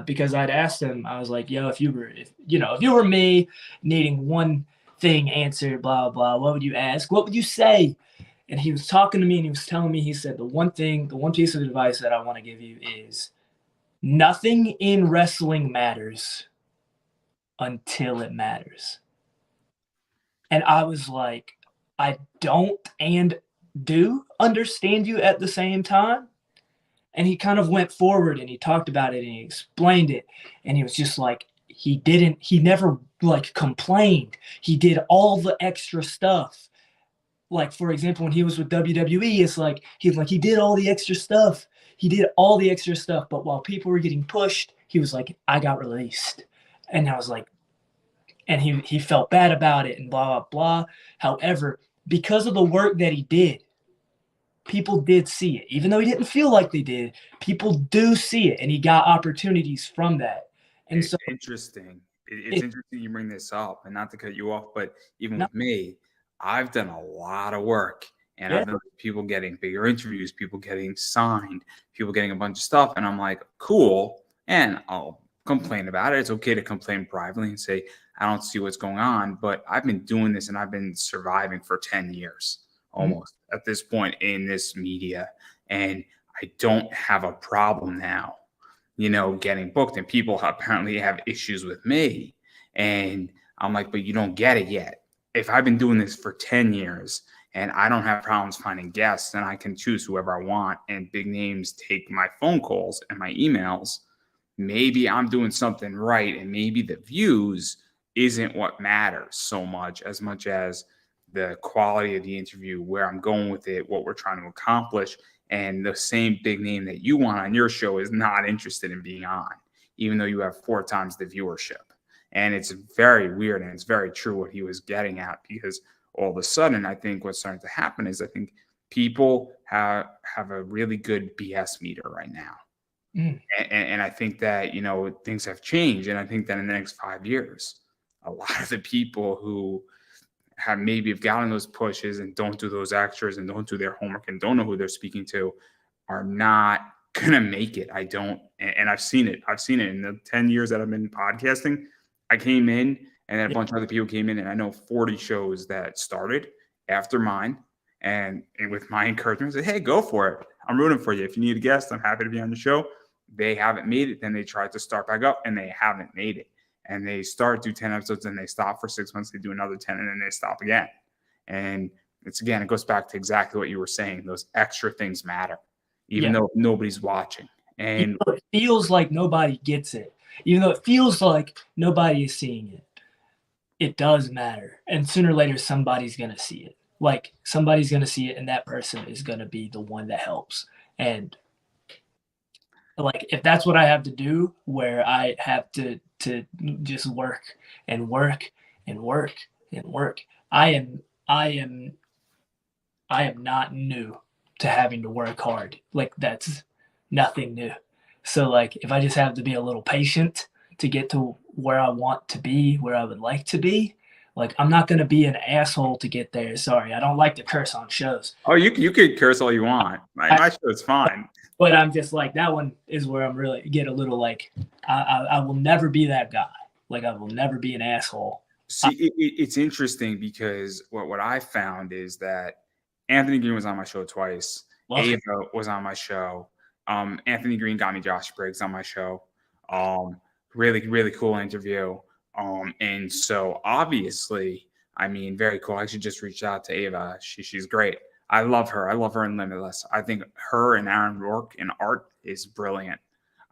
Because I'd asked him, I was like, "Yo, if you were me, needing one thing answered, blah blah, what would you ask? What would you say?" And he was talking to me and he was telling me, he said, the one piece of advice that I want to give you is nothing in wrestling matters until it matters. And I was like, I don't and do understand you at the same time. And he kind of went forward and he talked about it and he explained it. And he was just like, he never like complained. He did all the extra stuff. Like, for example, when he was with WWE, it's like he did all the extra stuff. He did all the extra stuff. But while people were getting pushed, he was like, I got released. And I was like, and he felt bad about it and blah, blah, blah. However, because of the work that he did, people did see it. Even though he didn't feel like they did, people do see it. And he got opportunities from that. And so Interesting. It's it, interesting you bring this up, and not to cut you off, but even no, with me, I've done a lot of work, and yeah, I've done people getting bigger interviews, people getting signed, people getting a bunch of stuff, and I'm like, cool, and I'll complain about it. It's okay to complain privately and say I don't see what's going on, but I've been doing this and I've been surviving for 10 years almost at this point in this media, and I don't have a problem now, getting booked, and people apparently have issues with me. And I'm like, but you don't get it yet. If I've been doing this for 10 years and I don't have problems finding guests, then I can choose whoever I want, and big names take my phone calls and my emails, maybe I'm doing something right. And maybe the views isn't what matters so much as the quality of the interview, where I'm going with it, what we're trying to accomplish. And the same big name that you want on your show is not interested in being on, even though you have 4 times the viewership. And it's very weird, and it's very true what he was getting at, because all of a sudden, I think what's starting to happen is I think people have a really good BS meter right now. mm, And I think that, things have changed. And I think that in the next 5 years, a lot of the people who have gotten those pushes and don't do those extras and don't do their homework and don't know who they're speaking to are not gonna make it. I don't, and I've seen it. I've seen it in the 10 years that I've been podcasting. I came in, and then a yeah, bunch of other people came in, and I know 40 shows that started after mine. And with my encouragement, I said, hey, go for it. I'm rooting for you. If you need a guest, I'm happy to be on the show. They haven't made it. Then they tried to start back up, and they haven't made it. And they do 10 episodes, and they stop for 6 months. They do another 10, and then they stop again. And it goes back to exactly what you were saying. Those extra things matter, even yeah. though nobody's watching. Even And though it feels like nobody gets it, even though it feels like nobody is seeing it, it does matter. And sooner or later, somebody's going to see it. Like somebody's going to see it, and that person is going to be the one that helps. And like if that's what I have to do, where I have to just work and work and work and work, I am I am not new to having to work hard. Like that's nothing new. So like if I just have to be a little patient to get to where I want to be, where I would like to be, like I'm not going to be an asshole to get there. Sorry, I don't like to curse on shows. oh, you could curse all you want. I, My show is fine. but I'm just like that one is where I'm really get a little like I will never be that guy. Like I will never be an asshole. See, it's interesting because what I found is that Anthony Green was on my show twice. Love Ava was on my show. Anthony Green got me Josh Briggs on my show. Really, really cool interview. And so obviously, I mean, very cool. I actually just reached out to Ava. She's great. I love her. I love her in Limitless. I think her and Aaron Rourke in art is brilliant.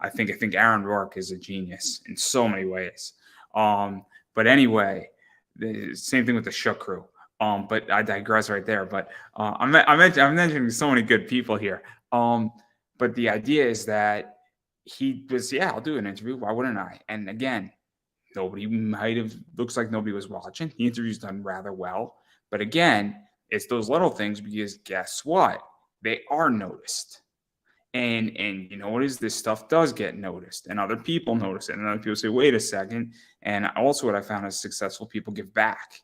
I think Aaron Rourke is a genius in so many ways. But anyway, the same thing with the Shook crew. But I digress right there. But I'm mentioning so many good people here. But the idea is that he was, yeah, I'll do an interview. Why wouldn't I? And again, looks like nobody was watching. The interview's done rather well. But again, it's those little things, because guess what? They are noticed. And you know what is, this stuff does get noticed, and other people notice it, and other people say, wait a second. And also what I found is successful people give back.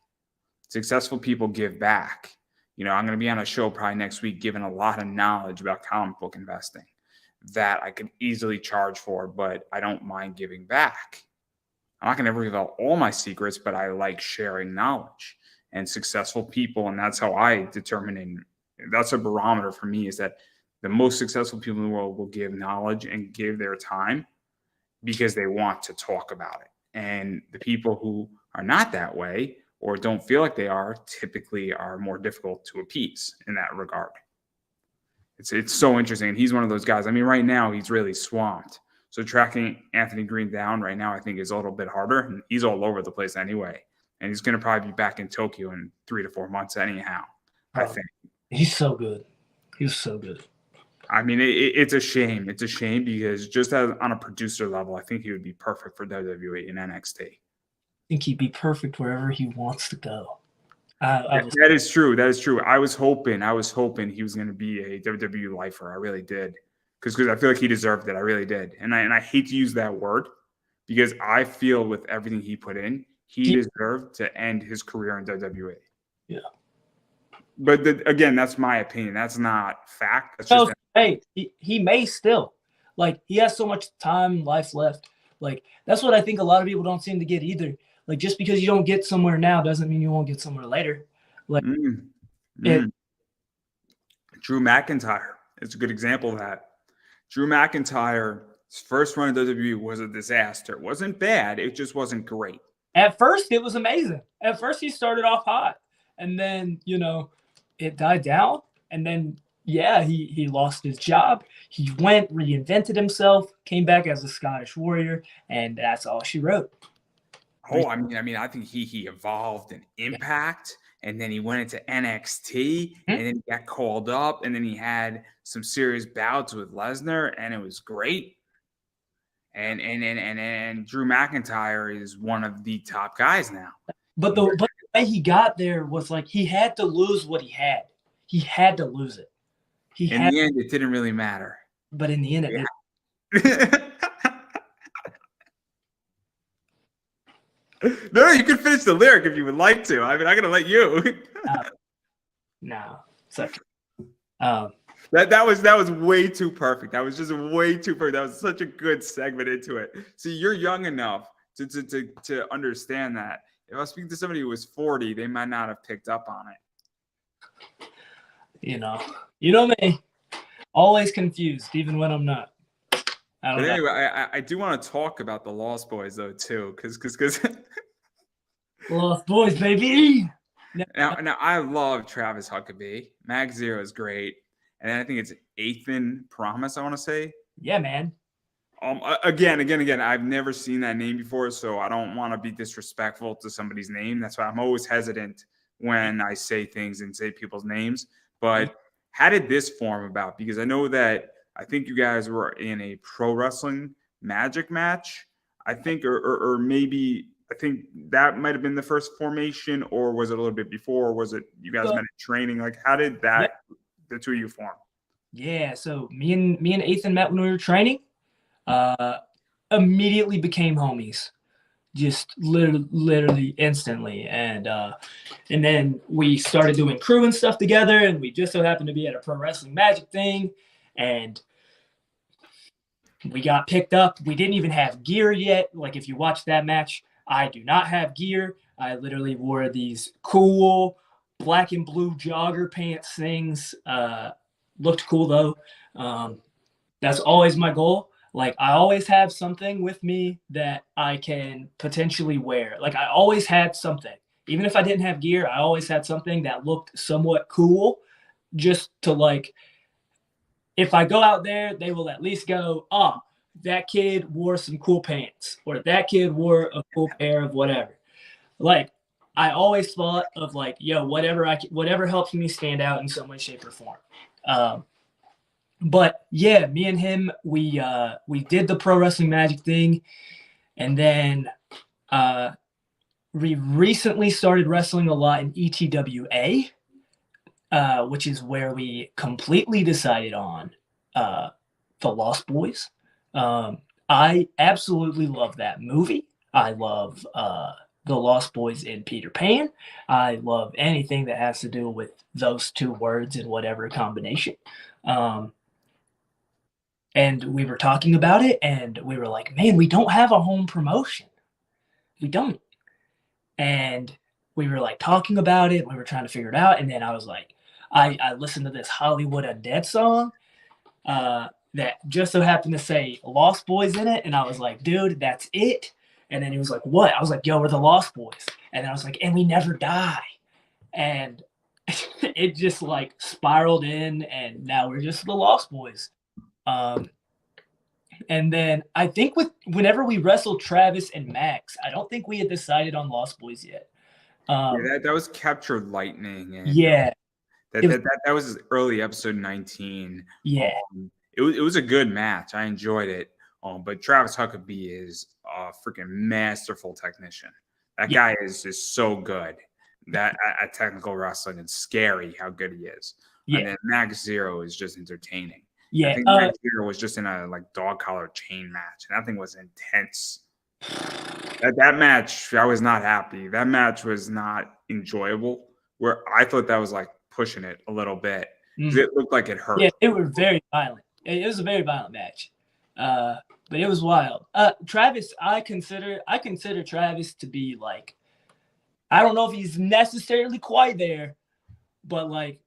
Successful people give back. I'm going to be on a show probably next week giving a lot of knowledge about comic book investing that I could easily charge for, but I don't mind giving back. I'm not going to reveal all my secrets, but I like sharing knowledge. And successful people, and that's how I determine, and that's a barometer for me, is that the most successful people in the world will give knowledge and give their time because they want to talk about it. And the people who are not that way or don't feel like they are, typically are more difficult to appease in that regard. It's so interesting. And he's one of those guys. I mean, right now he's really swamped. So tracking Anthony Green down right now, I think, is a little bit harder. And he's all over the place anyway. And he's going to probably be back in Tokyo in 3 to 4 months anyhow, I think. He's so good. He was so good. I mean, it's a shame. It's a shame because just as on a producer level, I think he would be perfect for WWE and NXT. I think he'd be perfect wherever he wants to go. That is true. That is true. I was hoping he was going to be a WWE lifer. I really did, because I feel like he deserved it. I really did, and I hate to use that word because I feel with everything he put in, he deserved to end his career in WWE. Yeah. But again, that's my opinion. That's not fact. That's just he may still, like, he has so much time, life left. Like, that's what I think a lot of people don't seem to get either. Like, just because you don't get somewhere now doesn't mean you won't get somewhere later. Like, Drew McIntyre is a good example of that. Drew McIntyre's first run in WWE was a disaster. It wasn't bad. It just wasn't great. At first, it was amazing. At first, he started off hot. And then, it died down. And then, he lost his job. He went, reinvented himself, came back as a Scottish warrior, and that's all she wrote. Oh, I mean, I think he evolved in Impact, and then he went into NXT, and then he got called up, and then he had some serious bouts with Lesnar, and it was great. And Drew McIntyre is one of the top guys now. But the way he got there was like he had to lose what he had. He had to lose it. In the end, it didn't really matter. But in the end, it did. No, you can finish the lyric if you would like to. I mean, I'm going to let you. No. Such. That was way too perfect. That was just way too perfect. That was such a good segment into it. See, you're young enough to understand that. If I was speaking to somebody who was 40, they might not have picked up on it. You know me. Always confused, even when I'm not. But anyway, I do want to talk about the Lost Boys though too, because Lost Boys, baby. Now I love Travis Huckabee. Mag Zero is great, and I think it's Ethan Promise. I want to say. Yeah, man. Again. I've never seen that name before, so I don't want to be disrespectful to somebody's name. That's why I'm always hesitant when I say things and say people's names. But how did this form about? Because I know that. I think you guys were in a pro wrestling magic match, I think, or maybe I think that might have been the first formation, or was it a little bit before? Or was it you guys met in training? Like, how did that the two of you form? Yeah, so me and Ethan met when we were training. Immediately became homies, just literally instantly, and then we started doing crew and stuff together, and we just so happened to be at a pro wrestling magic thing. And we got picked up. We didn't even have gear yet. Like, if you watch that match, I do not have gear. I literally wore these cool black and blue jogger pants things. Looked cool, though. That's always my goal. Like, I always have something with me that I can potentially wear. Like, I always had something. Even if I didn't have gear, I always had something that looked somewhat cool, just to, like, if I go out there, they will at least go, oh, that kid wore some cool pants, or that kid wore a cool pair of whatever. Like, I always thought of, like, yo, whatever helps me stand out in some way, shape, or form. But yeah, me and him, we did the pro wrestling magic thing, and then we recently started wrestling a lot in ETWA. Which is where we completely decided on The Lost Boys. I absolutely love that movie. I love The Lost Boys in Peter Pan. I love anything that has to do with those two words in whatever combination. And we were talking about it, and we were like, man, we don't have a home promotion. We don't. And we were like talking about it. We were trying to figure it out. And then I was like, I listened to this Hollywood Undead song that just so happened to say Lost Boys in it. And I was like, dude, that's it. And then he was like, what? I was like, yo, we're the Lost Boys. And I was like, and we never die. And it just like spiraled in, and now we're just the Lost Boys. And then I think whenever we wrestled Travis and Max, I don't think we had decided on Lost Boys yet. That was Captured Lightning. And, yeah. That was early episode 19. Yeah. It was a good match. I enjoyed it. But Travis Huckabee is a freaking masterful technician. That guy is so good. That at technical wrestling, it's scary how good he is. Yeah. And then Max Zero is just entertaining. Yeah. I think Max Zero was just in a like dog collar chain match, and that thing was intense. That match, I was not happy. That match was not enjoyable. Where I thought that was like pushing it a little bit. It looked like it hurt. Yeah, it was very violent. It was a very violent match. But it was wild. Travis, I consider Travis to be like, I don't know if he's necessarily quite there, but like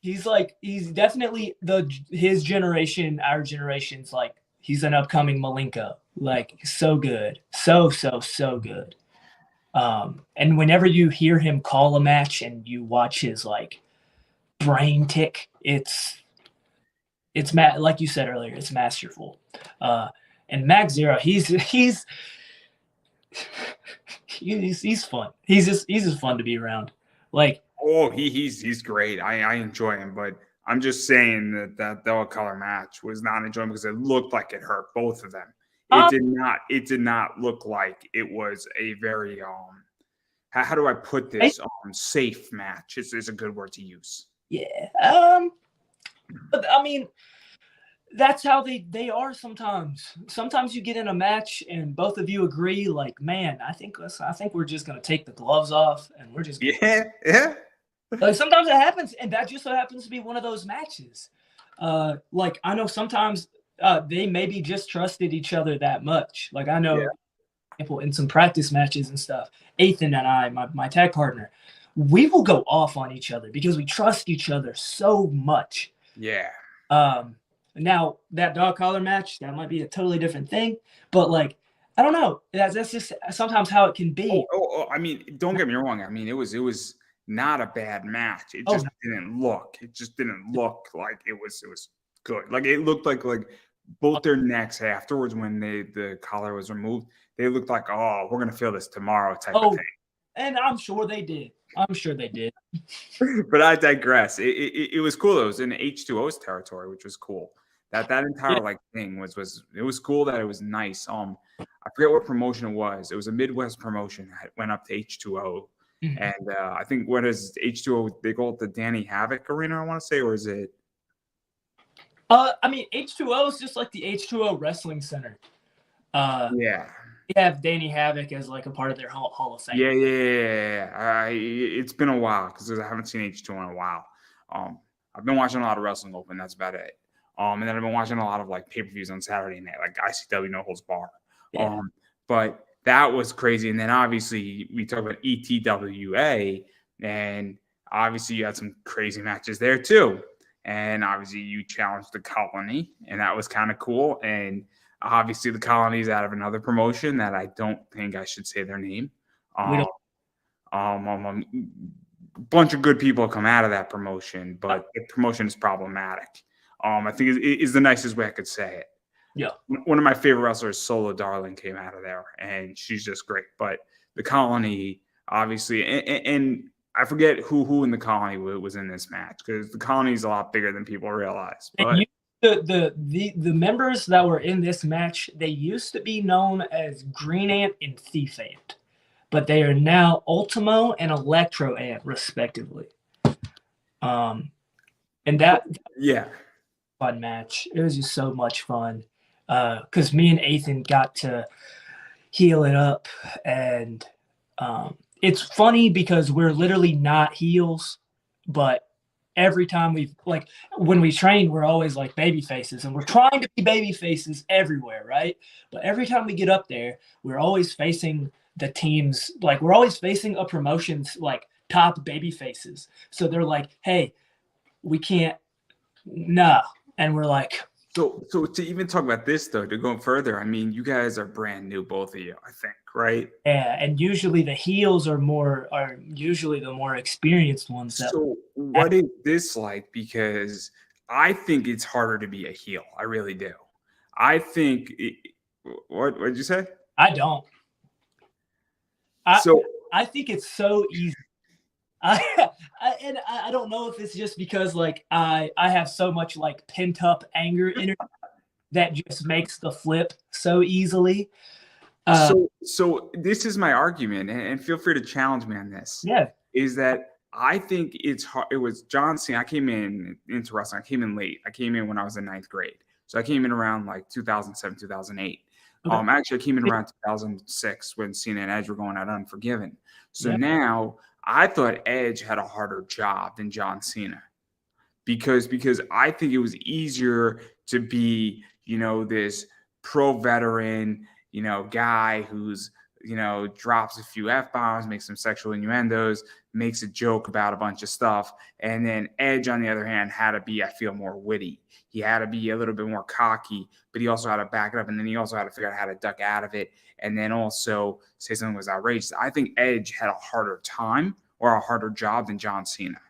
he's definitely his generation, our generation's like he's an upcoming Malenko. Like so good. So good. And whenever you hear him call a match and you watch his like brain tick, it's like you said earlier, it's masterful. And Max Zero, he's fun. He's just fun to be around. Like, he's great. I enjoy him, but I'm just saying that dog collar match was not enjoyable because it looked like it hurt both of them. It did not look like it was a very how do I put this safe match. It's a good word to use. Yeah. But I mean, that's how they are sometimes. Sometimes you get in a match and both of you agree, like, man, I think we're just gonna take the gloves off and we're just yeah. Like sometimes it happens, and that just so happens to be one of those matches. Like I know sometimes they maybe just trusted each other that much. Like I know, people in some practice matches and stuff. Ethan and I, my tag partner, we will go off on each other because we trust each other so much. Yeah. Now that dog collar match, that might be a totally different thing, but like I don't know. That's just sometimes how it can be. I mean, don't get me wrong. I mean, it was not a bad match. It just didn't look. It just didn't look like it was good. Like it looked like both their necks afterwards when the collar was removed, they looked like, oh, we're gonna feel this tomorrow type of thing. And I'm sure they did. But I digress. It was cool. It was in H2O's territory, which was cool. That entire thing was cool. That it was nice. I forget what promotion it was. It was a Midwest promotion that went up to H2O, and I think what is H2O? They call it the Danny Havoc Arena. I want to say, or is it? I mean, H2O is just like the H2O Wrestling Center. Yeah. They have Danny Havoc as like a part of their Hall of Fame. Yeah. It's been a while because I haven't seen H2O in a while. I've been watching a lot of Wrestling Open. That's about it. And then I've been watching a lot of like pay-per-views on Saturday night, like ICW No Holds Barred. Yeah. But that was crazy. And then obviously we talk about ETWA, and obviously you had some crazy matches there too. And obviously you challenged the Colony, and that was kind of cool. And obviously the Colony's out of another promotion that I don't think I should say their name. A bunch of good people come out of that promotion, but the promotion is problematic. I think is the nicest way I could say it. Yeah. One of my favorite wrestlers, Solo Darling, came out of there, and she's just great. But the Colony, obviously, and I forget who in the Colony was in this match, because the Colony is a lot bigger than people realize. But the members that were in this match, they used to be known as Green Ant and Thief Ant, but they are now Ultimo and Electro Ant, respectively. And that fun match. It was just so much fun because me and Ethan got to heal it up, and it's funny because we're literally not heels, but every time when we train, we're always like baby faces, and we're trying to be baby faces everywhere, right? But every time we get up there, we're always facing the teams, like we're always facing a promotion's like top baby faces. So they're like, hey, we can't, nah. And we're like, So to even talk about this though, to go further, I mean, you guys are brand new, both of you, I think, right? Yeah, and usually the heels are usually the more experienced ones that. So what is this like? Because I think it's harder to be a heel. I really do. I think what did you say? I don't. I So I think it's so easy. I don't know if it's just because like I have so much like pent up anger in it that just makes the flip so easily. so this is my argument, and feel free to challenge me on this. Yeah. Is that I think it's hard. It was John Cena. I came into wrestling. I came in late. I came in when I was in ninth grade. So I came in around like 2007, 2008. Okay. Actually, I came in around 2006 when Cena and Edge were going at Unforgiven. So Yeah. now I thought Edge had a harder job than John Cena because I think it was easier to be, this pro veteran, guy who's, drops a few F bombs, makes some sexual innuendos, makes a joke about a bunch of stuff. And then Edge, on the other hand, had to be, I feel, more witty. He had to be a little bit more cocky, but he also had to back it up. And then he also had to figure out how to duck out of it. And then also say something was outrageous. I think Edge had a harder time or a harder job than John Cena.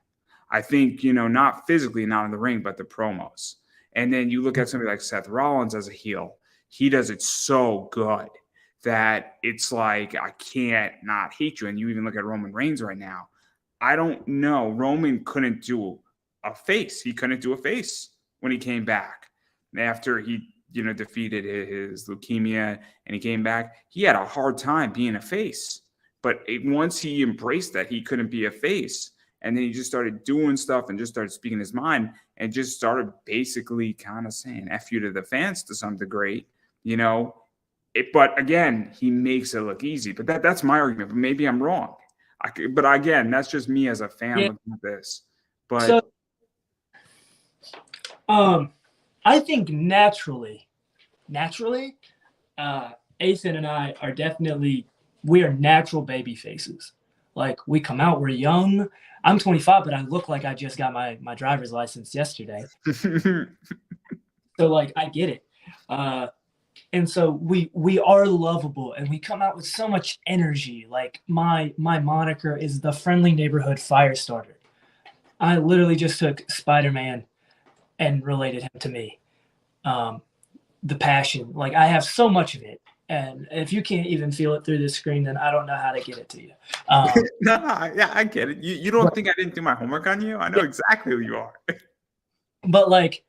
I think, not physically, not in the ring, but the promos. And then you look at somebody like Seth Rollins as a heel. He does it so good that it's like, I can't not hate you. And you even look at Roman Reigns right now. I don't know. Roman couldn't do a face. He couldn't do a face when he came back after he, defeated his leukemia and he came back. He had a hard time being a face. But once he embraced that, he couldn't be a face. And then he just started doing stuff and just started speaking his mind and just started basically kind of saying F you to the fans to some degree, But again, he makes it look easy. But that's my argument. But maybe I'm wrong. But again, that's just me as a fan Yeah. looking at this. But So I think naturally, Ethan and I are definitely we are natural baby faces. Like we come out, we're young. I'm 25, but I look like I just got my driver's license yesterday. So like I get it. And so we are lovable and we come out with so much energy. Like my moniker is the friendly neighborhood fire starter. I literally just took Spider-Man and related him to me. The passion, like I have so much of it. And if you can't even feel it through the screen, then I don't know how to get it to you. Yeah, I get it. You don't think I didn't do my homework on you? I know exactly who you are. But like,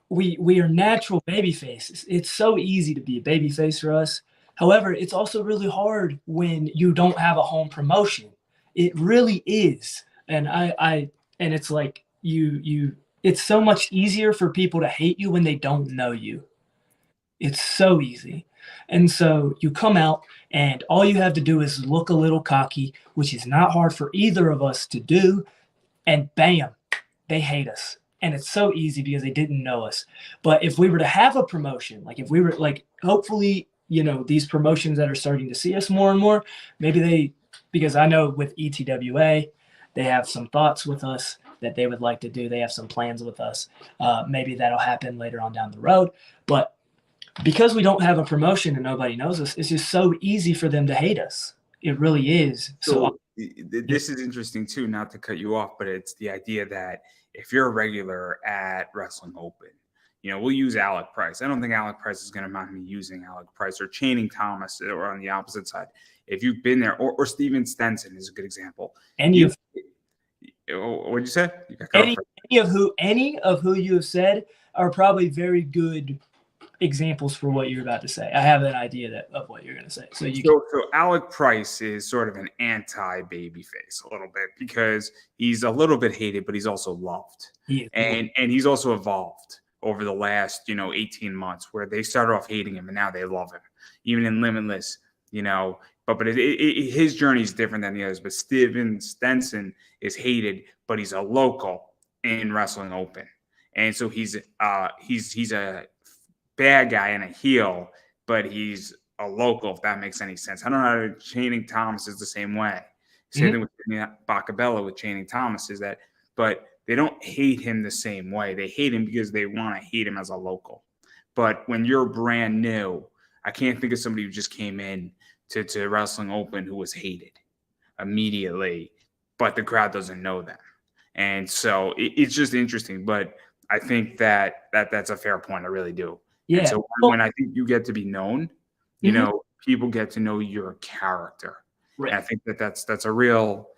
we are natural baby faces. It's so easy to be a baby face for us. However, it's also really hard when you don't have a home promotion. It really is. And and it's like it's so much easier for people to hate you when they don't know you. It's so easy. And so you come out and all you have to do is look a little cocky, which is not hard for either of us to do. And bam, they hate us. And it's so easy because they didn't know us. But if we were to have a promotion, like if we were like, hopefully, these promotions that are starting to see us more and more, because I know with ETWA, they have some thoughts with us that they would like to do. They have some plans with us. Maybe that'll happen later on down the road. But because we don't have a promotion and nobody knows us, it's just so easy for them to hate us. It really is. So this is interesting too, not to cut you off, but it's the idea that if you're a regular at Wrestling Open, we'll use Alec Price. I don't think Alec Price is going to mind me using Alec Price or Channing Thomas or on the opposite side. If you've been there, or Steven Stenson is a good example. What'd you say? Any of who you have said are probably very good examples for what you're about to say. I have an idea of what you're going to say. So Alec Price is sort of an anti-babyface a little bit because he's a little bit hated, but he's also loved. And he's also evolved over the last, 18 months where they started off hating him and now they love him. Even in Limitless, but his journey is different than the others. But Steven Stenson is hated, but he's a local in Wrestling Open. And so he's a bad guy and a heel, but he's a local, if that makes any sense. I don't know how Channing Thomas is the same way. Same thing with Bacabella with Channing Thomas is that, but they don't hate him the same way. They hate him because they want to hate him as a local. But when you're brand new, I can't think of somebody who just came in to Wrestling Open who was hated immediately, but the crowd doesn't know them. And so it's just interesting. But I think that's a fair point. I really do. Yeah. And so when I think you get to be known, you know, people get to know your character. Right. And I think that's a real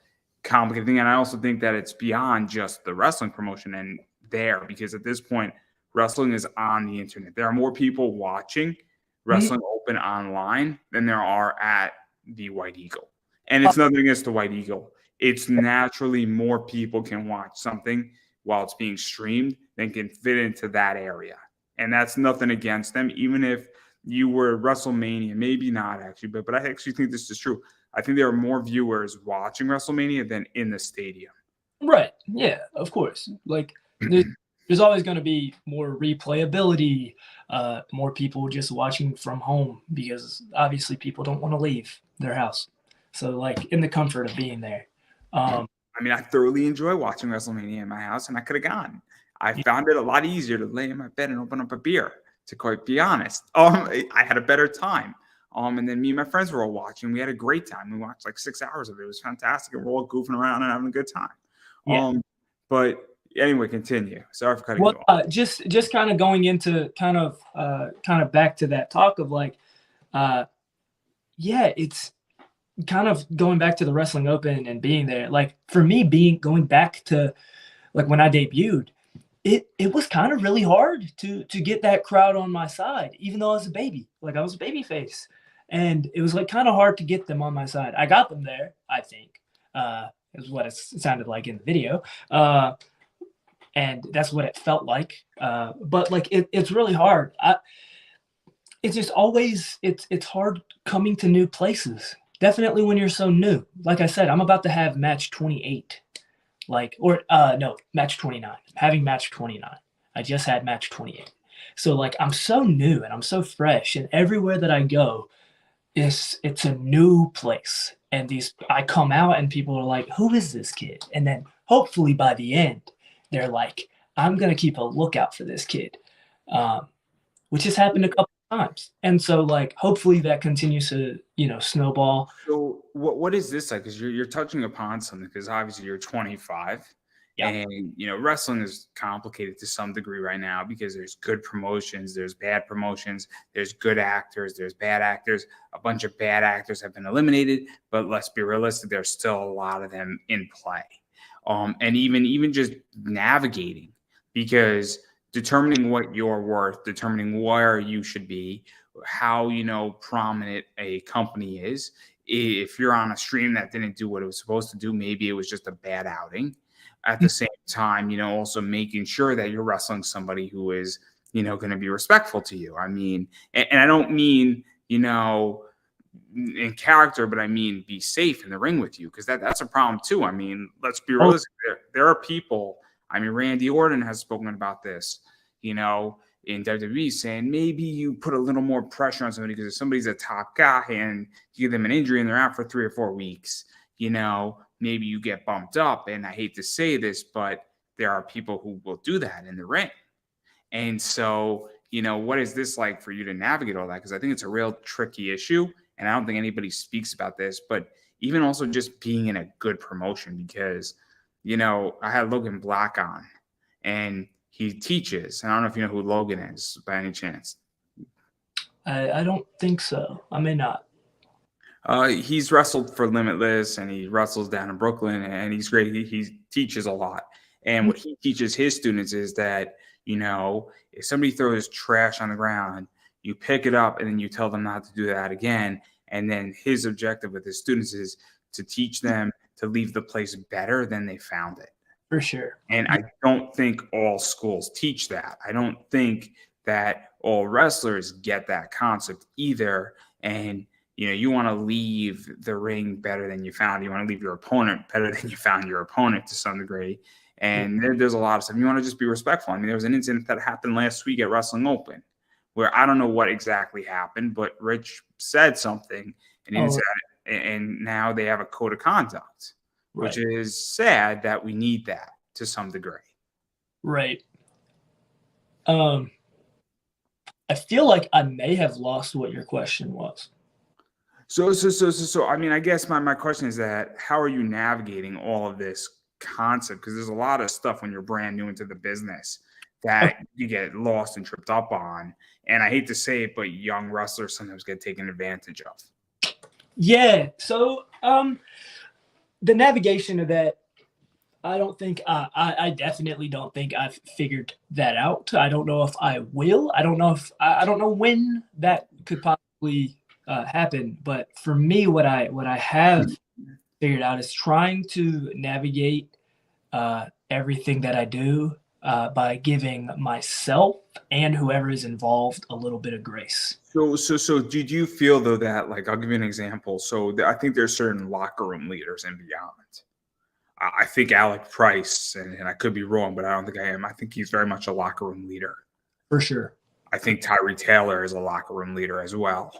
complicated thing. And I also think that it's beyond just the wrestling promotion and there, because at this point, wrestling is on the internet. There are more people watching Wrestling Open online than there are at the White Eagle. And it's nothing against the White Eagle. It's naturally more people can watch something while it's being streamed than can fit into that area. And that's nothing against them, even if you were WrestleMania, maybe not actually, but I actually think this is true. I think there are more viewers watching WrestleMania than in the stadium. Right. Yeah, of course. Like there's always going to be more replayability, more people just watching from home because obviously people don't want to leave their house. So like in the comfort of being there. I mean, I thoroughly enjoy watching WrestleMania in my house, and I could have gone. I found it a lot easier to lay in my bed and open up a beer, to quite be honest. I had a better time. And then me and my friends were all watching. We had a great time. We watched like 6 hours of it. It was fantastic. And we're all goofing around and having a good time. Yeah. But anyway, continue. Sorry for cutting you off. Just kind of going into kind of back to that talk of like, it's kind of going back to the Wrestling Open and being there. Like for me, going back to like when I debuted, it was kind of really hard to get that crowd on my side, even though I was a baby. Like I was a baby face. And it was like kind of hard to get them on my side. I got them there, I think, is what it sounded like in the video. And that's what it felt like. But like, it's really hard. It's just always, it's hard coming to new places. Definitely when you're so new. Like I said, I'm about to have match 28. Match 29. Having match 29. I just had match 28. So like I'm so new and I'm so fresh, and everywhere that I go, it's a new place. And I come out and people are like, who is this kid? And then hopefully by the end, they're like, I'm going to keep a lookout for this kid, which has happened a couple of times. And so like, hopefully that continues to, snowball. So what is this like? Because you're touching upon something, because obviously you're 25. Yeah. And, wrestling is complicated to some degree right now because there's good promotions, there's bad promotions, there's good actors, there's bad actors. A bunch of bad actors have been eliminated, but let's be realistic, there's still a lot of them in play. And even just navigating, because determining what you're worth, determining where you should be, how, prominent a company is. If you're on a stream that didn't do what it was supposed to do, maybe it was just a bad outing. At the same time, also making sure that you're wrestling somebody who is, going to be respectful to you. I mean, and I don't mean, in character, but I mean, be safe in the ring with you, because that's a problem too. I mean, let's be realistic. There are people, I mean, Randy Orton has spoken about this, in WWE, saying maybe you put a little more pressure on somebody, because if somebody's a top guy and you give them an injury and they're out for 3 or 4 weeks, maybe you get bumped up. And I hate to say this, but there are people who will do that in the ring. And so, what is this like for you to navigate all that? Because I think it's a real tricky issue. And I don't think anybody speaks about this, but even also just being in a good promotion, because, I had Logan Black on, and he teaches. And I don't know if you know who Logan is by any chance. I don't think so. I may not. He's wrestled for Limitless, and he wrestles down in Brooklyn, and he's great. He teaches a lot. And what he teaches his students is that, if somebody throws trash on the ground, you pick it up and then you tell them not to do that again. And then his objective with his students is to teach them to leave the place better than they found it. For sure. And I don't think all schools teach that. I don't think that all wrestlers get that concept either. And you want to leave the ring better than you found. You want to leave your opponent better than you found your opponent to some degree. And there's a lot of stuff. You want to just be respectful. I mean, there was an incident that happened last week at Wrestling Open where I don't know what exactly happened, but Rich said something, and now they have a code of conduct, which is sad that we need that to some degree. Right. Um, I feel like I may have lost what your question was. So, I mean, I guess my question is that how are you navigating all of this concept? Because there's a lot of stuff when you're brand new into the business Okay. that you get lost and tripped up on. And I hate to say it, but young wrestlers sometimes get taken advantage of. Yeah. So, the navigation of that, I don't think I definitely don't think I've figured that out. I don't know if I will. I don't know if I don't know when that could possibly happen. But for me, what I have figured out is trying to navigate everything that I do by giving myself and whoever is involved a little bit of grace. So, did you feel though that, like, I'll give you an example. So, I think there's certain locker room leaders and beyond. I think Alec Price, and I could be wrong, but I don't think I am. I think he's very much a locker room leader. For sure. I think Tyree Taylor is a locker room leader as well.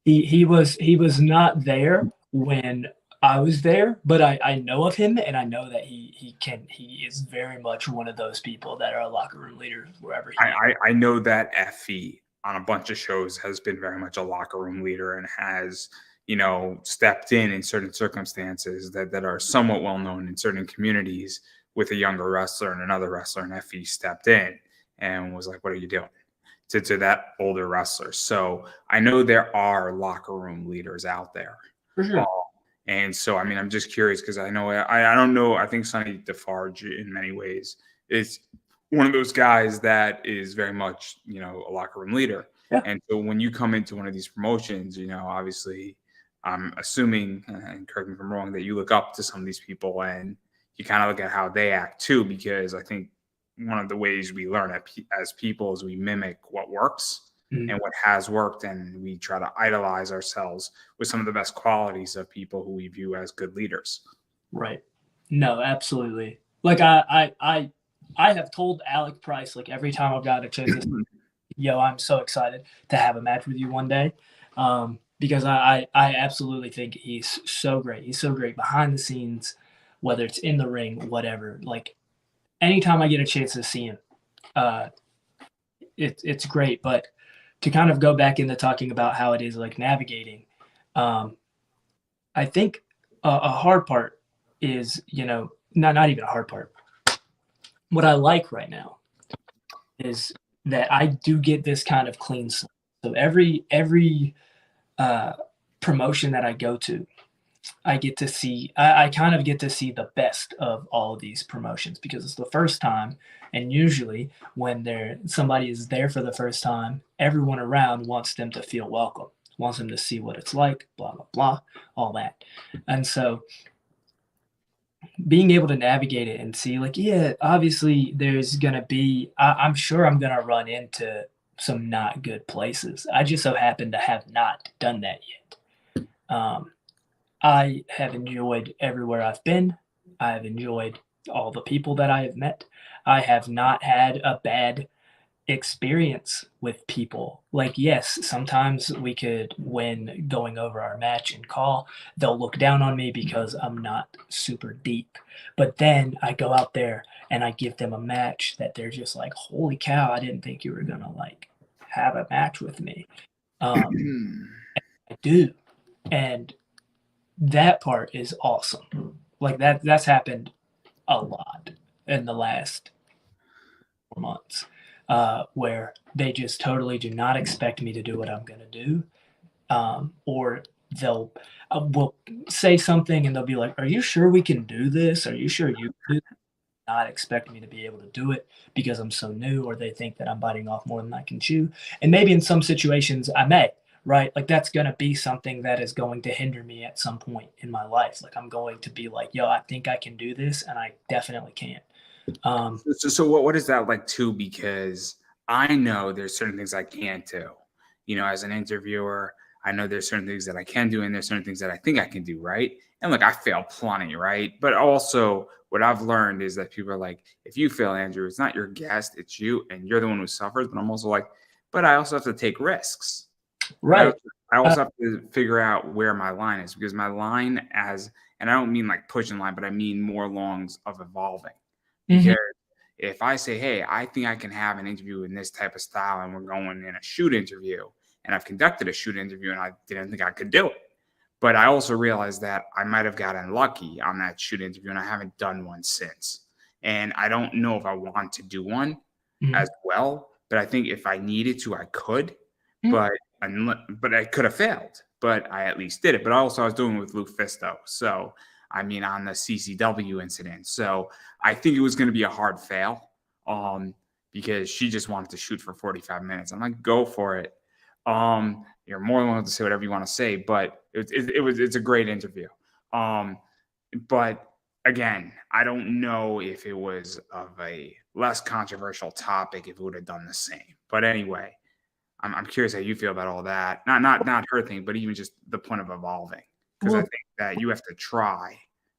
He was not there when I was there, but I know of him and I know that he is very much one of those people that are a locker room leader wherever he is. I know that Effie on a bunch of shows has been very much a locker room leader and has, stepped in certain circumstances that are somewhat well known in certain communities with a younger wrestler and another wrestler, and Effie stepped in and was like, "What are you doing?" To that older wrestler. So I know there are locker room leaders out there. For Uh, sure. and so, I mean, I'm just curious because I don't know. I think Sonny Defarge in many ways is one of those guys that is very much, a locker room leader. Yeah. And so when you come into one of these promotions, obviously I'm assuming, and correct me if I'm wrong, that you look up to some of these people and you kind of look at how they act too, because I think one of the ways we learn as people is we mimic what works Mhm. and what has worked, and we try to idolize ourselves with some of the best qualities of people who we view as good leaders. Right. No, absolutely. Like I have told Alec Price like every time I've got a chance to, yo, I'm so excited to have a match with you one day. Because I absolutely think he's so great. He's so great behind the scenes, whether it's in the ring, whatever. Like anytime I get a chance to see him, uh, it's great. But to kind of go back into talking about how it is like navigating, um, I think a hard part is not even a hard part. What I like right now is that I do get this kind of clean slate. So every uh, promotion that I go to, I get to see. I kind of get to see the best of all of these promotions because it's the first time, and usually when somebody is there for the first time, everyone around wants them to feel welcome, wants them to see what it's like, blah blah blah, all that, and so being able to navigate it and see like, yeah, obviously there's gonna be. I'm sure I'm gonna run into some not good places. I just so happen to have not done that yet. I have enjoyed everywhere I've been. I have enjoyed all the people that I have met. I have not had a bad experience with people. Like, yes, sometimes when going over our match and call, they'll look down on me because I'm not super deep. But then I go out there and I give them a match that they're just like, holy cow, I didn't think you were going to like have a match with me. I do. And that part is awesome. Like that's happened a lot in the last 4 months, where they just totally do not expect me to do what I'm going to do, or they'll will say something and they'll be like, "Are you sure we can do this? Are you sure you do?" Not expect me to be able to do it because I'm so new, or they think that I'm biting off more than I can chew. And maybe in some situations I may, right? Like that's going to be something that is going to hinder me at some point in my life. Like I'm going to be like, yo, I think I can do this, and I definitely can't. So what is that like too? Because I know there's certain things I can't do. As an interviewer, I know there's certain things that I can do, and there's certain things that I think I can do, right? And look, I fail plenty, right? But also, what I've learned is that people are like, if you fail, Andrew, it's not your guest, it's you, and you're the one who suffers. But I'm also like, but I also have to take risks. I Right. I also have to figure out where my line is, because my line and I don't mean like pushing line, but I mean more longs of evolving. Because Mhm. if I say, hey, I think I can have an interview in this type of style and we're going in a shoot interview, and I've conducted a shoot interview and I didn't think I could do it. But I also realized that I might have gotten lucky on that shoot interview and I haven't done one since. And I don't know if I want to do one as well, but I think if I needed to, I could. But I could have failed, but I at least did it. But also I was doing it with Luke Fisto. So, I mean, on the CCW incident. So I think it was going to be a hard fail because she just wanted to shoot for 45 minutes. I'm like, go for it. You're more than welcome to say whatever you want to say, but it's a great interview. But again, I don't know if it was of a less controversial topic if it would have done the same. But anyway, I'm curious how you feel about all that. Not her thing, but even just the point of evolving. Because I think that you have to try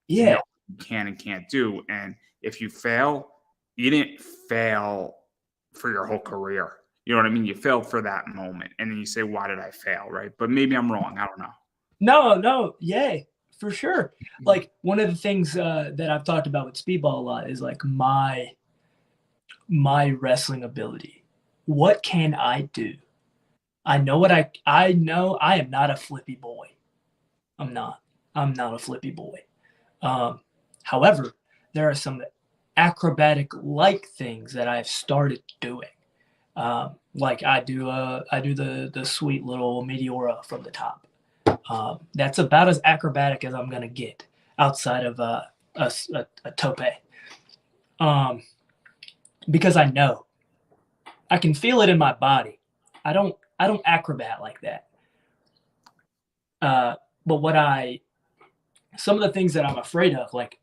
to know what you can and can't do. And if you fail, you didn't fail for your whole career. You know what I mean? You failed for that moment. And then you say, why did I fail? Right. But maybe I'm wrong. I don't know. No. Yay. For sure. Like one of the things that I've talked about with speedball a lot is like my wrestling ability. What can I do? I know I know I am not a flippy boy. I'm not a flippy boy. However, there are some acrobatic like things that I've started doing. Like I do the sweet little Meteora from the top. That's about as acrobatic as I'm gonna get outside of a tope. Because I know I can feel it in my body. I don't acrobat like that. But some of the things that I'm afraid of, like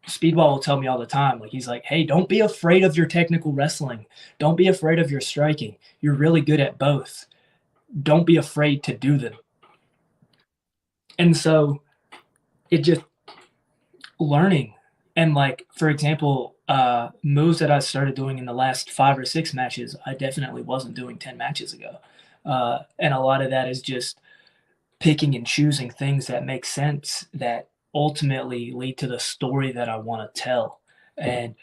Speedball will tell me all the time, like he's like, hey, don't be afraid of your technical wrestling. Don't be afraid of your striking. You're really good at both. Don't be afraid to do them. And so it just learning. And like, for example, moves that I started doing in the last 5 or 6 matches, I definitely wasn't doing 10 matches ago. And a lot of that is just picking and choosing things that make sense, that ultimately lead to the story that I want to tell. And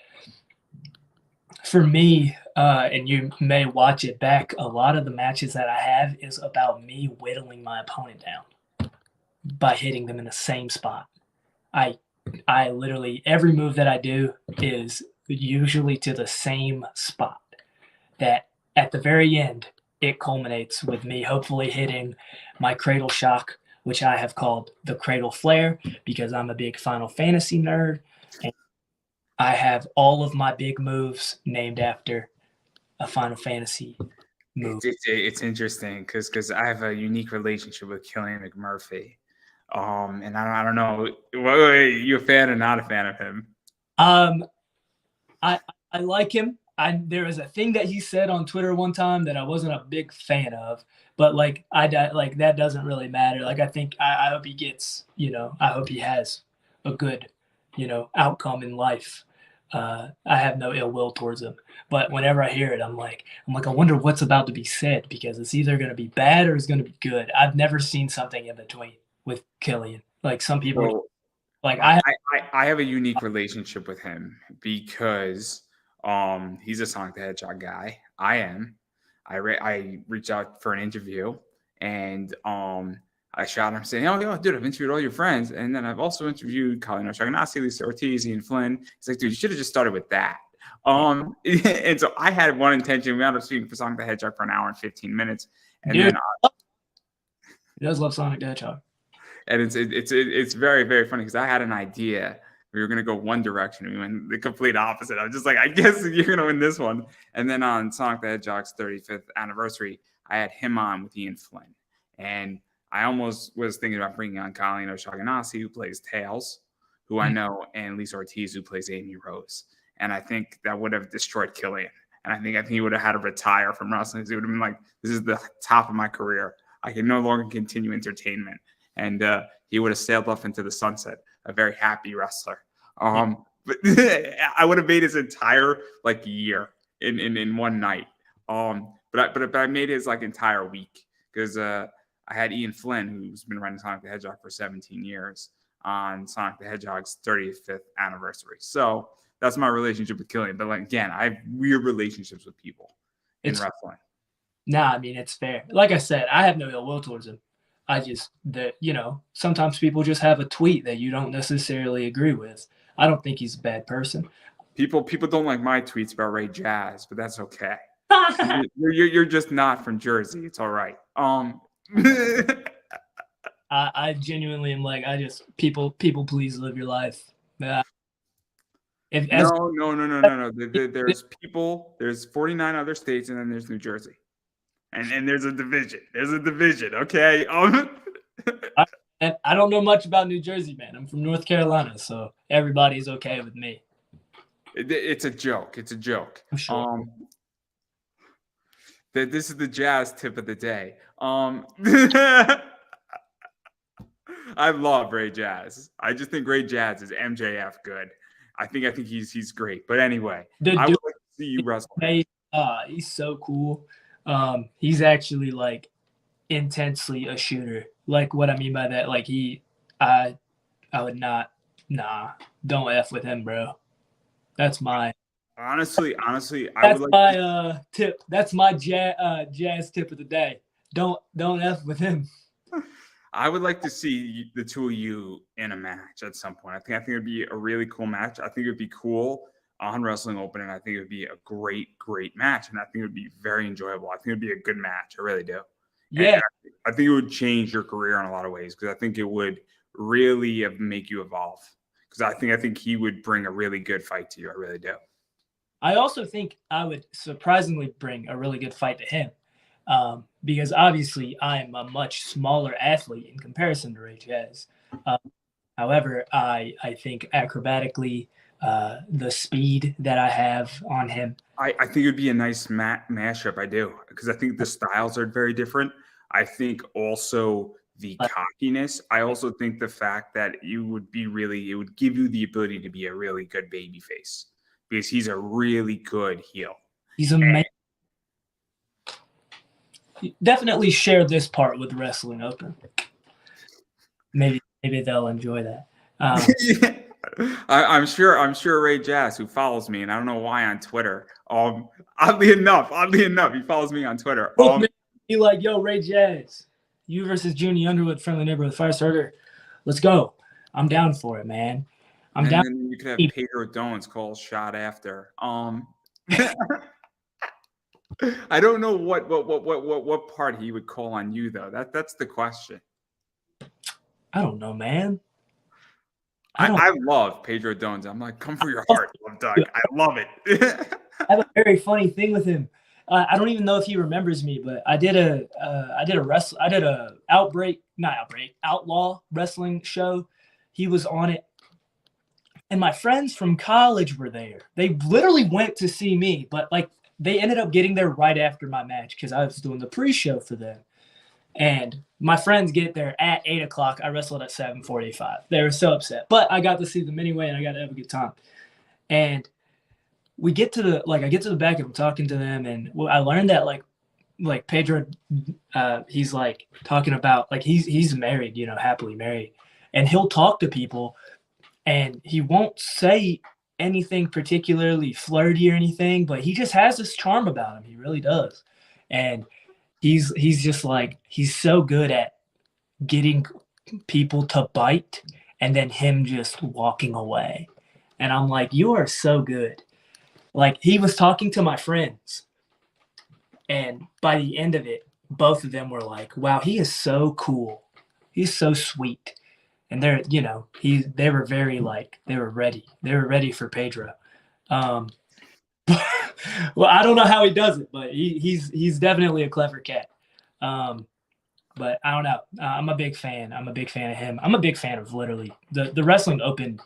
for me, and you may watch it back, a lot of the matches that I have is about me whittling my opponent down by hitting them in the same spot. I literally, every move that I do is usually to the same spot, that at the very end, it culminates with me hopefully hitting my cradle shock, which I have called the cradle flare because I'm a big Final Fantasy nerd. And I have all of my big moves named after a Final Fantasy move. It's interesting because I have a unique relationship with Killian McMurphy. And I don't know, you a fan or not a fan of him? I like him. There was a thing that he said on Twitter one time that I wasn't a big fan of, but like that doesn't really matter. Like I hope he gets, I hope he has a good, outcome in life. I have no ill will towards him, but whenever I hear it, I'm like, I wonder what's about to be said because it's either going to be bad or it's going to be good. I've never seen something in between with Killian. Like some people, I have a unique relationship with him because he's a Sonic the Hedgehog guy. I am. I reached out for an interview and I shot him saying, "Oh, dude, I've interviewed all your friends, and then I've also interviewed Colin Shaganasi, Lisa Ortiz, Ian Flynn." He's like, "Dude, you should have just started with that." And so I had one intention. We ended up speaking for Sonic the Hedgehog for an hour and 15 minutes, and Dude, then he does love Sonic the Hedgehog. And it's very, very funny because I had an idea. We were going to go one direction. We went the complete opposite. I was just like, I guess you're going to win this one. And then on Sonic the Hedgehog's 35th anniversary, I had him on with Ian Flynn. And I almost was thinking about bringing on Colleen Shaganasi, who plays Tails, who I know, and Lisa Ortiz, who plays Amy Rose. And I think that would have destroyed Killian. And I think he would have had to retire from wrestling. He would have been like, this is the top of my career. I can no longer continue entertainment. And he would have sailed off into the sunset, a very happy wrestler. But I would have made his entire year in one night. But I made his entire week because I had Ian Flynn, who's been running Sonic the Hedgehog for 17 years, on Sonic the Hedgehog's 35th anniversary. So That's my relationship with Killian. But like again, I have weird relationships with people in wrestling. Nah, I mean, it's fair. Like I said, I have no ill will towards him. I just that sometimes people just have a tweet that you don't necessarily agree with. I don't think he's a bad person. People don't like my tweets about Ray Jazz, but that's okay. You're just not from Jersey. It's all right. I genuinely am like, people please live your life. No. There's 49 other states, and then there's New Jersey. And there's a division. Okay. And I don't know much about New Jersey, man. I'm from North Carolina, so everybody's okay with me. It's a joke. I'm sure. This is the Jazz tip of the day. I love Ray Jazz. I just think Ray Jazz is MJF good. I think he's great. But anyway, I would like to see you wrestle. He's so cool. He's actually like intensely a shooter. Like what I mean by that, like I would not, don't F with him, bro. That's my honestly, I would like my tip. That's my jazz tip of the day. Don't F with him. I would like to see the two of you in a match at some point. I think it'd be a really cool match. I think it'd be cool on Wrestling Open, and I think it would be a great match, and I think it would be very enjoyable. I think it'd be a good match. I really do. Yeah. I think it would change your career in a lot of ways because I think it would really make you evolve. Because I think he would bring a really good fight to you. I really do. I also think I would surprisingly bring a really good fight to him. Because obviously I'm a much smaller athlete in comparison to Ray Jazz. However, I think acrobatically, the speed that I have on him. I think it would be a nice mashup. I do, because I think the styles are very different. I think also the cockiness. I also think the fact that it would give you the ability to be a really good baby face because he's a really good heel. He's amazing. Definitely share this part with Wrestling Open. Maybe they'll enjoy that. Yeah. I'm sure Ray Jazz, who follows me, and I don't know why on Twitter. Oddly enough, he follows me on Twitter. He like, yo, Ray Jazz, you versus Juni Underwood, friendly neighborhood fire starter. Let's go. I'm down for it, man. I'm down. Then you could have Pedro Dones call shot after. I don't know what part he would call on you though. That's the question. I don't know, man. I love Pedro Dones. I'm like, come for your heart, Doug. I love it. I have a very funny thing with him. I don't even know if he remembers me, but I did a outlaw wrestling show. He was on it. And my friends from college were there. They literally went to see me, but like they ended up getting there right after my match because I was doing the pre-show for them. And my friends get there at 8 o'clock. I wrestled at 7:45. They were so upset, but I got to see them anyway, and I got to have a good time. And I get to the back and I'm talking to them, and I learned that like Pedro, he's like talking about like he's married, happily married, and he'll talk to people, and he won't say anything particularly flirty or anything, but he just has this charm about him. He really does, and he's just like he's so good at getting people to bite, and then him just walking away, and I'm like, you are so good. Like, he was talking to my friends, and by the end of it, both of them were like, wow, he is so cool. He's so sweet. And they were very they were ready. They were ready for Pedro. Well, I don't know how he does it, but he's definitely a clever cat. But I don't know. I'm a big fan. I'm a big fan of him. I'm a big fan of literally the Wrestling Open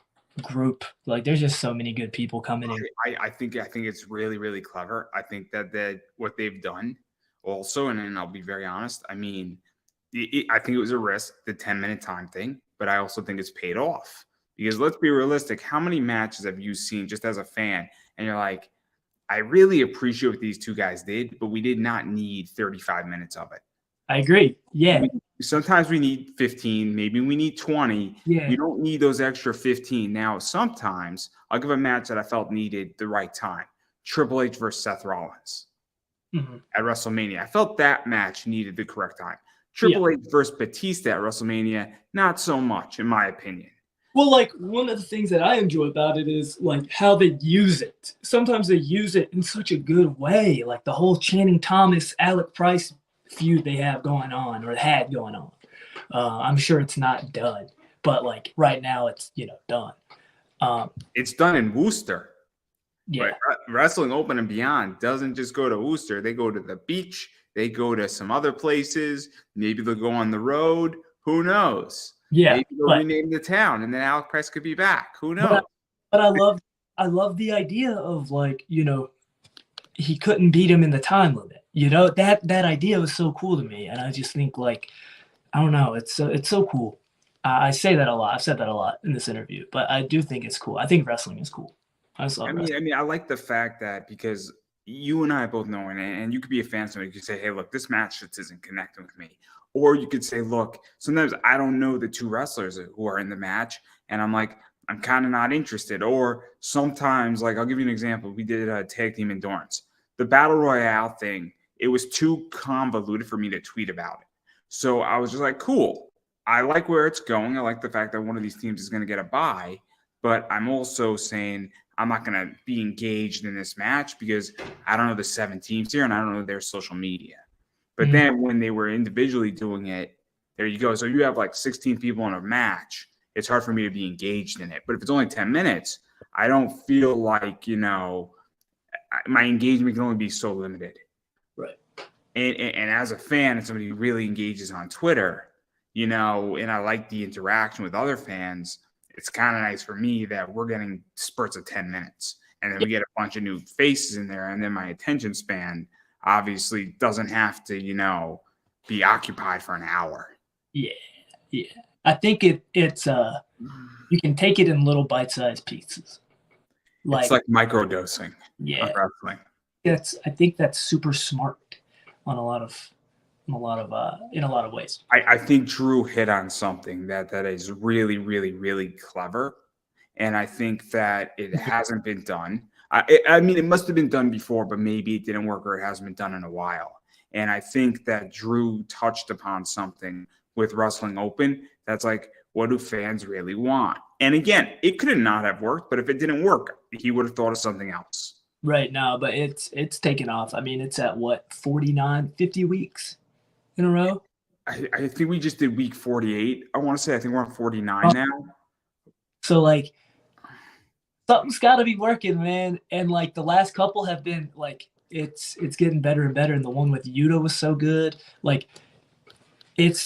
group. Like, there's just so many good people coming in. I think it's really, really clever. I think that what they've done also, and I'll be very honest, I mean, I think it was a risk, the 10-minute time thing, but I also think it's paid off because let's be realistic. How many matches have you seen just as a fan and you're like, I really appreciate what these two guys did, but we did not need 35 minutes of it. I agree. Yeah. Sometimes we need 15, maybe we need 20. Yeah. We don't need those extra 15. Now, sometimes I'll give a match that I felt needed the right time. Triple H versus Seth Rollins at WrestleMania. I felt that match needed the correct time. Triple H versus Batista at WrestleMania, not so much, in my opinion. Well, like, one of the things that I enjoy about it is, like, how they use it. Sometimes they use it in such a good way, like the whole Channing Thomas, Alec Price feud they have going on, or had going on. I'm sure it's not done, but, like, right now it's, done. It's done in Worcester. Yeah. But Wrestling Open and Beyond doesn't just go to Worcester. They go to the beach. They go to some other places. Maybe they'll go on the road. Who knows? Yeah. Maybe they'll rename the town, and then Alec Price could be back. Who knows? But I love the idea of, like, he couldn't beat him in the time limit. That idea was so cool to me, and I just think, like, I don't know, it's so cool. I say that a lot. I've said that a lot in this interview, but I do think it's cool. I think wrestling is cool. I mean, I like the fact that, because you and I both know, and you could be a fan, so you could say, hey, look, this match just isn't connecting with me. Or you could say, look, sometimes I don't know the two wrestlers who are in the match, and I'm like, I'm kind of not interested. Or sometimes, like, I'll give you an example. We did a tag team endurance. The Battle Royale thing, it was too convoluted for me to tweet about it. So I was just like, cool. I like where it's going. I like the fact that one of these teams is going to get a bye. But I'm also saying I'm not going to be engaged in this match because I don't know the 7 teams here and I don't know their social media. But then when they were individually doing it, there you go. So you have like 16 people in a match. It's hard for me to be engaged in it. But if it's only 10 minutes, I don't feel like, my engagement can only be so limited. Right. And as a fan and somebody who really engages on Twitter, and I like the interaction with other fans, it's kind of nice for me that we're getting spurts of 10 minutes. And then we get a bunch of new faces in there. And then my attention span obviously doesn't have to, be occupied for an hour. Yeah. Yeah. I think it's you can take it in little bite-sized pieces. It's like microdosing. Yeah. Wrestling. I think that's super smart in a lot of ways. I think Drew hit on something that is really, really, really clever. And I think that it hasn't been done. I mean, it must have been done before, but maybe it didn't work or it hasn't been done in a while. And I think that Drew touched upon something with Wrestling Open that's like, what do fans really want? And again, it could not have worked, but if it didn't work, he would have thought of something else. Right now, but it's taken off. I mean, it's at what, 49, 50 weeks in a row? I think we just did week 48. I want to say I think we're on 49 now. So, like, something's got to be working, man. And, like, the last couple have been, like, it's getting better and better. And the one with Yuta was so good. Like, it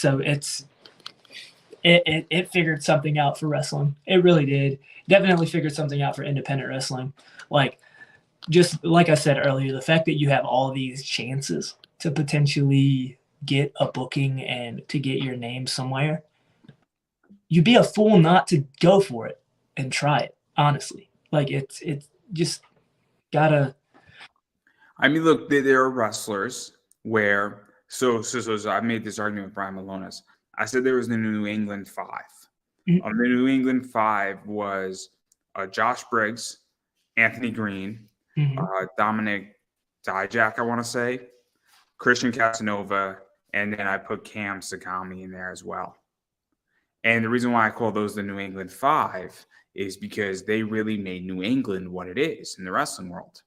figured something out for wrestling. It really did. Definitely figured something out for independent wrestling. Like, just like I said earlier, the fact that you have all these chances to potentially get a booking and to get your name somewhere, you'd be a fool not to go for it and try it, honestly. Like, it's just gotta. I mean, look, there are wrestlers where so I made this argument with Brian Malonis. I said there was the New England 5. Mm-hmm. The New England 5 was Josh Briggs, Anthony Green, Dominic Dijak, I want to say, Christian Casanova, and then I put Cam Sakami in there as well. And the reason why I call those the New England 5 is because they really made New England what it is in the wrestling world.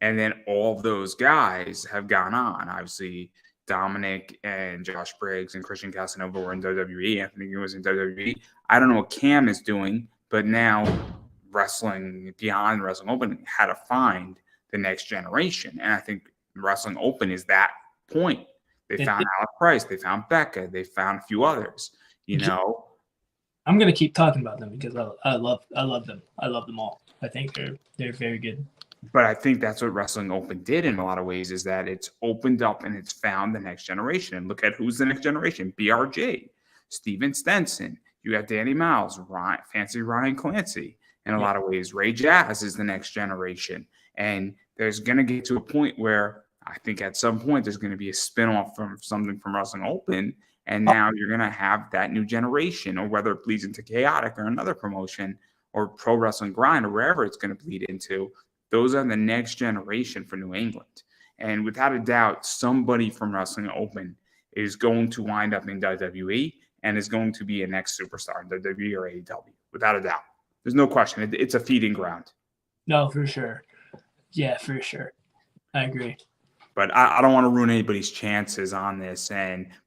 And then all of those guys have gone on. Obviously, Dominic and Josh Briggs and Christian Casanova were in WWE. Anthony Green was in WWE. I don't know what Cam is doing, but now Wrestling Beyond, Wrestling Open had to find the next generation. And I think Wrestling Open is that point. They found Alec Price. They found Becca. They found a few others, I'm going to keep talking about them because I love them. I love them all. I think they're very good. But I think that's what Wrestling Open did in a lot of ways, is that it's opened up and it's found the next generation. And look at who's the next generation. BRJ, Steven Stenson. You have Danny Miles, Fancy Ryan Clancy. In a lot of ways, Ray Jazz is the next generation. And there's going to get to a point where I think at some point there's going to be a spinoff from something from Wrestling Open. And now you're going to have that new generation, or whether it bleeds into chaotic or another promotion or pro wrestling grind or wherever it's going to bleed into. Those are the next generation for New England. And without a doubt, somebody from Wrestling Open is going to wind up in WWE and is going to be a next superstar in WWE or AEW, without a doubt. There's no question. It's a feeding ground. No, for sure. Yeah, for sure. I agree. But I don't want to ruin anybody's chances on this.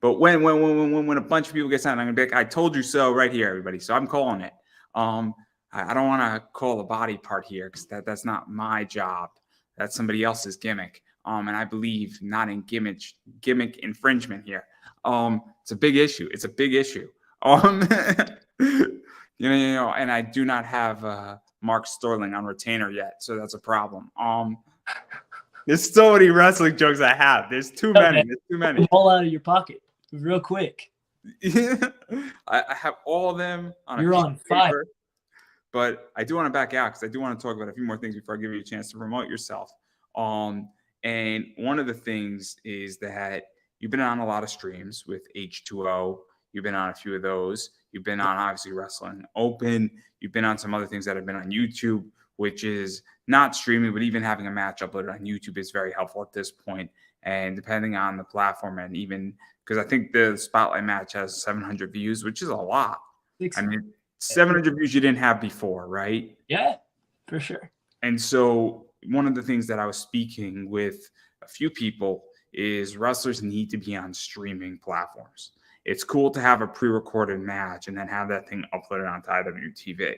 But when a bunch of people get signed, I'm gonna be like, I told you so right here, everybody. So I'm calling it. I don't want to call the body part here because that's not my job. That's somebody else's gimmick. And I believe not in gimmick infringement here. It's a big issue. It's a big issue. And I do not have Mark Sterling on retainer yet, so that's a problem. There's so many wrestling jokes I have. There's too many. There's too many. All out of your pocket, real quick. I have all of them on. You're on fire. But I do want to back out because I do want to talk about a few more things before I give you a chance to promote yourself. And one of the things is that you've been on a lot of streams with H2O. You've been on a few of those. You've been on, obviously, Wrestling Open. You've been on some other things that have been on YouTube, which is not streaming, but even having a match uploaded on YouTube is very helpful at this point. And depending on the platform, and even because I think the Spotlight match has 700 views, which is a lot. I mean, 700 views you didn't have before, right? Yeah, for sure. And so one of the things that I was speaking with a few people is wrestlers need to be on streaming platforms. It's cool to have a pre-recorded match and then have that thing uploaded onto IWTV.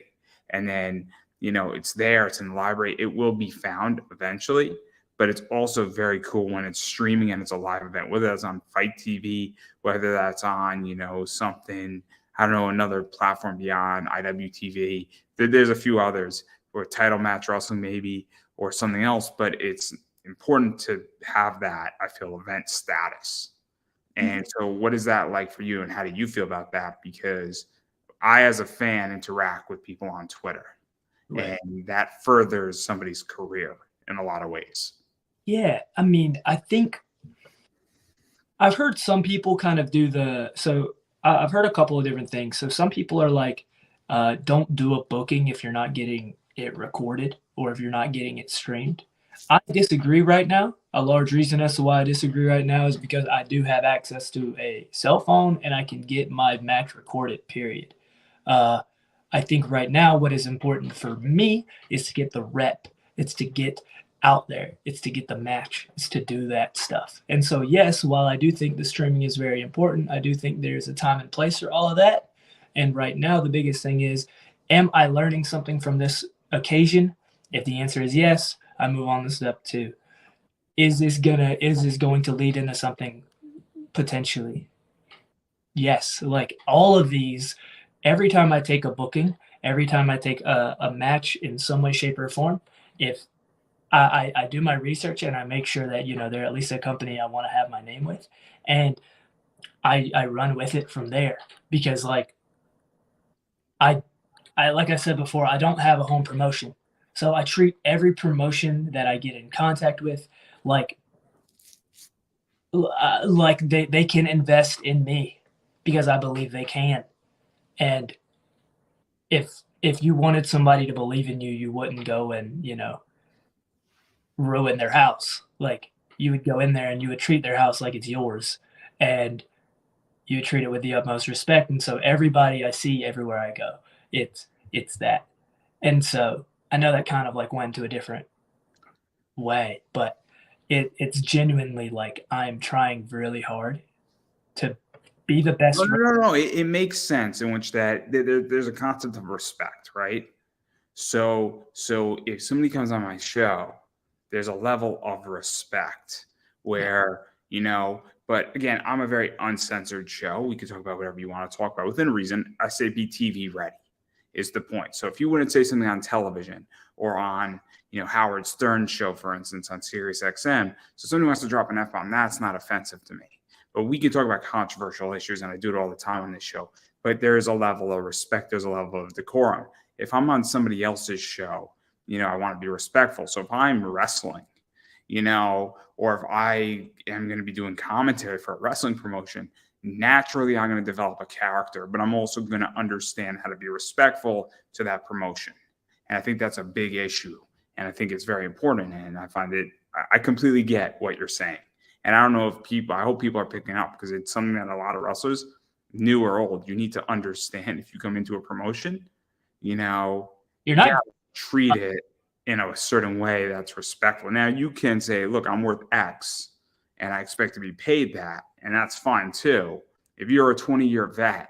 And then, it's there, it's in the library. It will be found eventually, but it's also very cool when it's streaming and it's a live event, whether that's on Fight TV, whether that's on, something, I don't know, another platform beyond IWTV. There's a few others, or Title Match Wrestling maybe, or something else, but it's important to have that, I feel, event status. And so what is that like for you, and how do you feel about that? Because I, as a fan, interact with people on Twitter, right, and that furthers somebody's career in a lot of ways. Yeah, I mean, I think I've heard some people kind of do I've heard a couple of different things. So some people are like, don't do a booking if you're not getting it recorded or if you're not getting it streamed. I disagree right now. A large reason as to why I disagree right now is because I do have access to a cell phone and I can get my match recorded, period. I think right now what is important for me is to get the rep. It's to get out there. It's to get the match. It's to do that stuff. And so, yes, while I do think the streaming is very important, I do think there's a time and place for all of that. And right now, the biggest thing is, am I learning something from this occasion? If the answer is yes, I move on to step 2. Is this going to lead into something potentially? Yes. Like all of these, every time I take a booking, every time I take a match in some way, shape, or form, if I do my research and I make sure that, they're at least a company I want to have my name with, and I run with it from there, because like I like I said before, I don't have a home promotion. So I treat every promotion that I get in contact with like they can invest in me, because I believe they can. And if you wanted somebody to believe in you, you wouldn't go and, ruin their house. Like, you would go in there and you would treat their house like it's yours, and you would treat it with the utmost respect. And so everybody I see everywhere I go, it's that. And so I know that kind of like went to a different way, but it's genuinely like I'm trying really hard to be the best. No. It makes sense in which that there's a concept of respect, right? So if somebody comes on my show, there's a level of respect where, but again, I'm a very uncensored show. We can talk about whatever you want to talk about within reason. I say be TV ready is the point. So if you wouldn't say something on television or on, Howard Stern's show, for instance, on Sirius XM, so somebody wants to drop an F-bomb, that's not offensive to me. But we can talk about controversial issues, and I do it all the time on this show. But there is a level of respect. There's a level of decorum. If I'm on somebody else's show, I want to be respectful. So if I'm wrestling, or if I am going to be doing commentary for a wrestling promotion, naturally I'm going to develop a character, but I'm also going to understand how to be respectful to that promotion. And I think that's a big issue. And I think it's very important. And I find it, I completely get what you're saying. And I don't know if people, I hope people are picking up, because it's something that a lot of wrestlers, new or old, you need to understand. If you come into a promotion, you know, You're not treat it in a certain way that's respectful. Now you can say, look, I'm worth X and I expect to be paid that. And that's fine too. If you're a 20-year vet,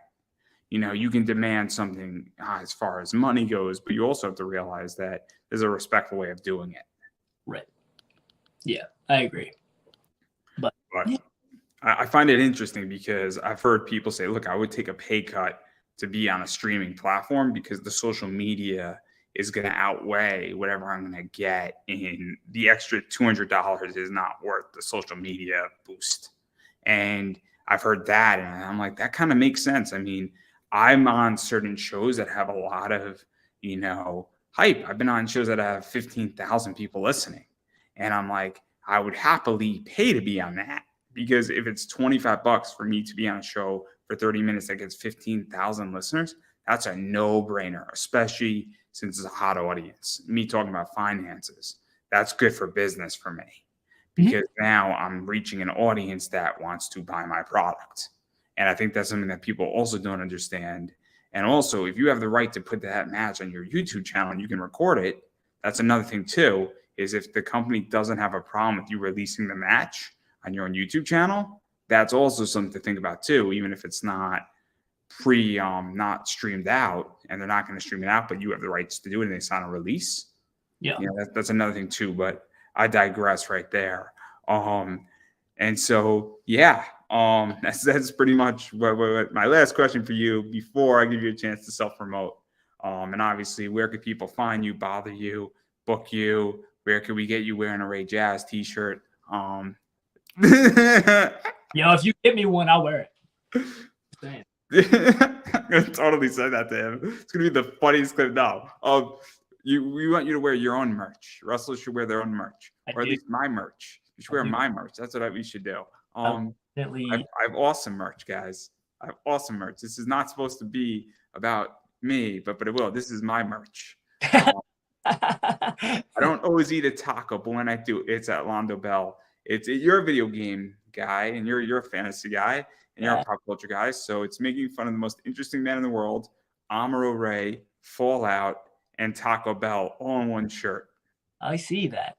you know, you can demand something as far as money goes, but you also have to realize that there's a respectful way of doing it. Right. Yeah, I agree. But yeah. I find it interesting because I've heard people say, look, I would take a pay cut to be on a streaming platform because the social media is going to outweigh whatever I'm going to get, in the extra $200 is not worth the social media boost. And I've heard that, and I'm like, that kind of makes sense. I mean, I'm on certain shows that have a lot of, you know, hype. I've been on shows that have 15,000 people listening. And I'm like, I would happily pay to be on that, because if it's $25 for me to be on a show for 30 minutes that gets 15,000 listeners, that's a no-brainer, especially since it's a hot audience. Me talking about finances, that's good for business for me, because now I'm reaching an audience that wants to buy my product. And I think that's something that people also don't understand. And also, if you have the right to put that match on your YouTube channel and you can record it, that's another thing too, is if the company doesn't have a problem with you releasing the match on your own YouTube channel, that's also something to think about too, even if it's not not streamed out, and they're not going to stream it out, but you have the rights to do it and they sign a release. Yeah. You know, that's another thing too, but I digress right there. And so, yeah, that's pretty much what my last question for you before I give you a chance to self-promote. And obviously, where could people find you, bother you, book you? Where could we get you wearing a Ray Jazz t-shirt? Yo, if you get me one, I'll wear it. I'm gonna totally say that to him. It's gonna be the funniest clip now. We want you to wear your own merch. Wrestlers should wear their own merch, or at least my merch. You should wear my merch. That's what we should do. I have awesome merch, guys. I have awesome merch. This is not supposed to be about me, but it will. This is my merch. I don't always eat a taco, but when I do, it's at Londo Bell. You're a video game guy, and you're a fantasy guy, and you're a pop culture guy. So it's making fun of the most interesting man in the world, Amuro Ray, Fallout, and Taco Bell all in one shirt. I see that.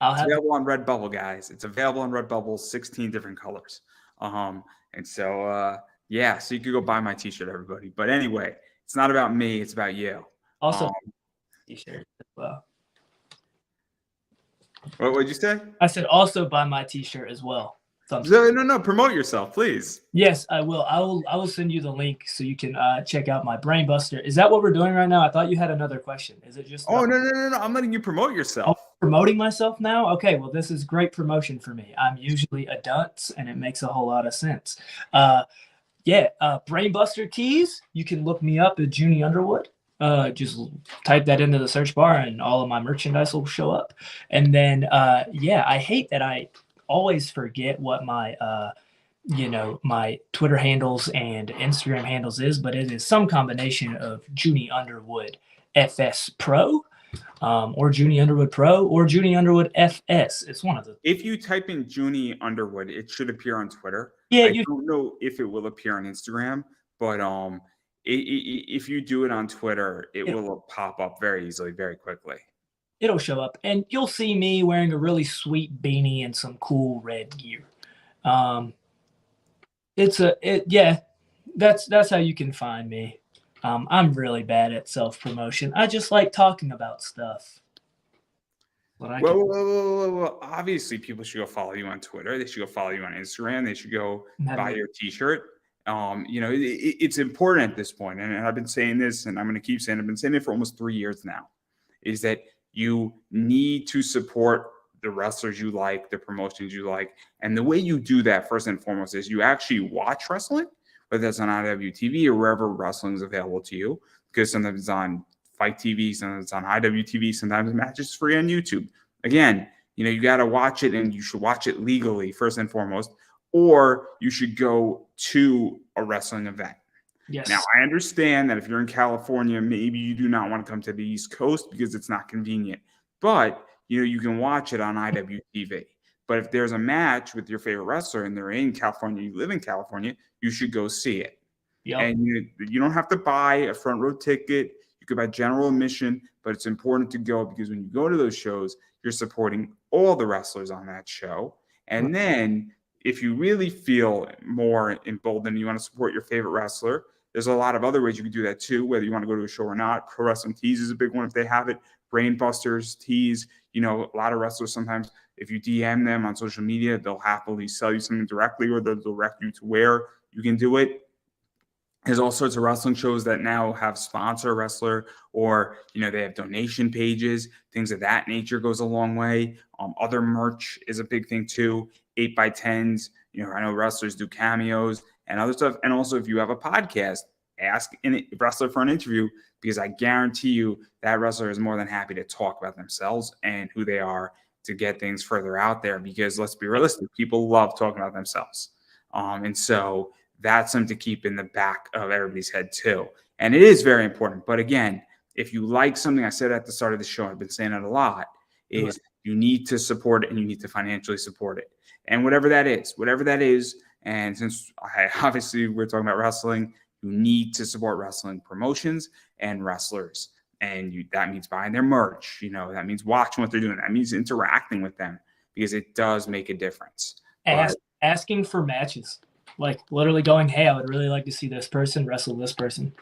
It's available on Redbubble, guys. It's available on Redbubble, 16 different colors. And so, yeah, so you could go buy my t-shirt, everybody. But anyway, it's not about me. It's about you. Also, t-shirt as well. What would you say? I said also buy my t-shirt as well. No, promote yourself, please. Yes, I will. I will send you the link so you can check out my Brain Buster. Is that what we're doing right now? I thought you had another question. Is it just? Oh, no. I'm letting you promote yourself. Oh, promoting myself now? Okay, well, this is great promotion for me. I'm usually a dunce, and it makes a whole lot of sense. Brain Buster tees. You can look me up at Juni Underwood. Just type that into the search bar and all of my merchandise will show up. And then, I hate that I always forget what my, my Twitter handles and Instagram handles is, but it is some combination of Juni Underwood FS Pro, or Juni Underwood Pro, or Juni Underwood FS. It's one of the. If you type in Juni Underwood, it should appear on Twitter. Yeah, I don't know if it will appear on Instagram, but if you do it on Twitter, it will pop up very easily, very quickly. It'll show up, and you'll see me wearing a really sweet beanie and some cool red gear. That's how you can find me. I'm really bad at self-promotion. I just like talking about stuff. Well, obviously people should go follow you on Twitter. They should go follow you on Instagram. They should go buy your t-shirt. It's important at this point, and I've been saying this, and I'm going to keep saying, I've been saying it for almost 3 years now, is that you need to support the wrestlers you like, the promotions you like. And the way you do that, first and foremost, is you actually watch wrestling, whether that's on IWTV or wherever wrestling is available to you, because sometimes it's on Fight TV, sometimes it's on IWTV, sometimes the match is free on YouTube. Again, you got to watch it, and you should watch it legally, first and foremost. or you should go to a wrestling event. Yes. Now, I understand that if you're in California, maybe you do not want to come to the East Coast because it's not convenient. But, you can watch it on IWTV. But if there's a match with your favorite wrestler and they're in California, you live in California, you should go see it. Yep. And you don't have to buy a front row ticket. You could buy general admission, but it's important to go because when you go to those shows, you're supporting all the wrestlers on that show. And then if you really feel more emboldened and you want to support your favorite wrestler, there's a lot of other ways you can do that too, whether you want to go to a show or not. Pro Wrestling Tees is a big one if they have it. Brainbusters Tees, a lot of wrestlers sometimes, if you DM them on social media, they'll happily sell you something directly or they'll direct you to where you can do it. There's all sorts of wrestling shows that now have sponsor a wrestler or, they have donation pages, things of that nature goes a long way. Other merch is a big thing too. 8x10s, I know wrestlers do cameos and other stuff. And also if you have a podcast, ask a wrestler for an interview because I guarantee you that wrestler is more than happy to talk about themselves and who they are to get things further out there because let's be realistic, people love talking about themselves. And so that's something to keep in the back of everybody's head too. And it is very important. But again, if you like something I said at the start of the show, I've been saying it a lot, is you need to support it and you need to financially support it. And whatever that is, and since obviously we're talking about wrestling, you need to support wrestling promotions and wrestlers. And that means buying their merch, that means watching what they're doing. That means interacting with them because it does make a difference. Asking for matches. Like literally going, hey, I would really like to see this person wrestle this person.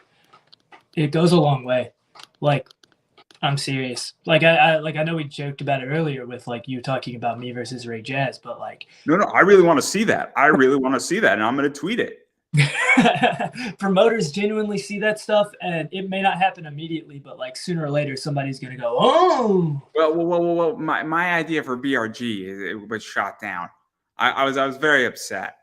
It goes a long way. Like, I'm serious. Like I know we joked about it earlier with like you talking about me versus Ray Jazz, but like no, I really want to see that. I really want to see that, and I'm going to tweet it. Promoters genuinely see that stuff, and it may not happen immediately, but like sooner or later, somebody's going to go, oh. Well. My idea for BRG it was shot down. I was very upset.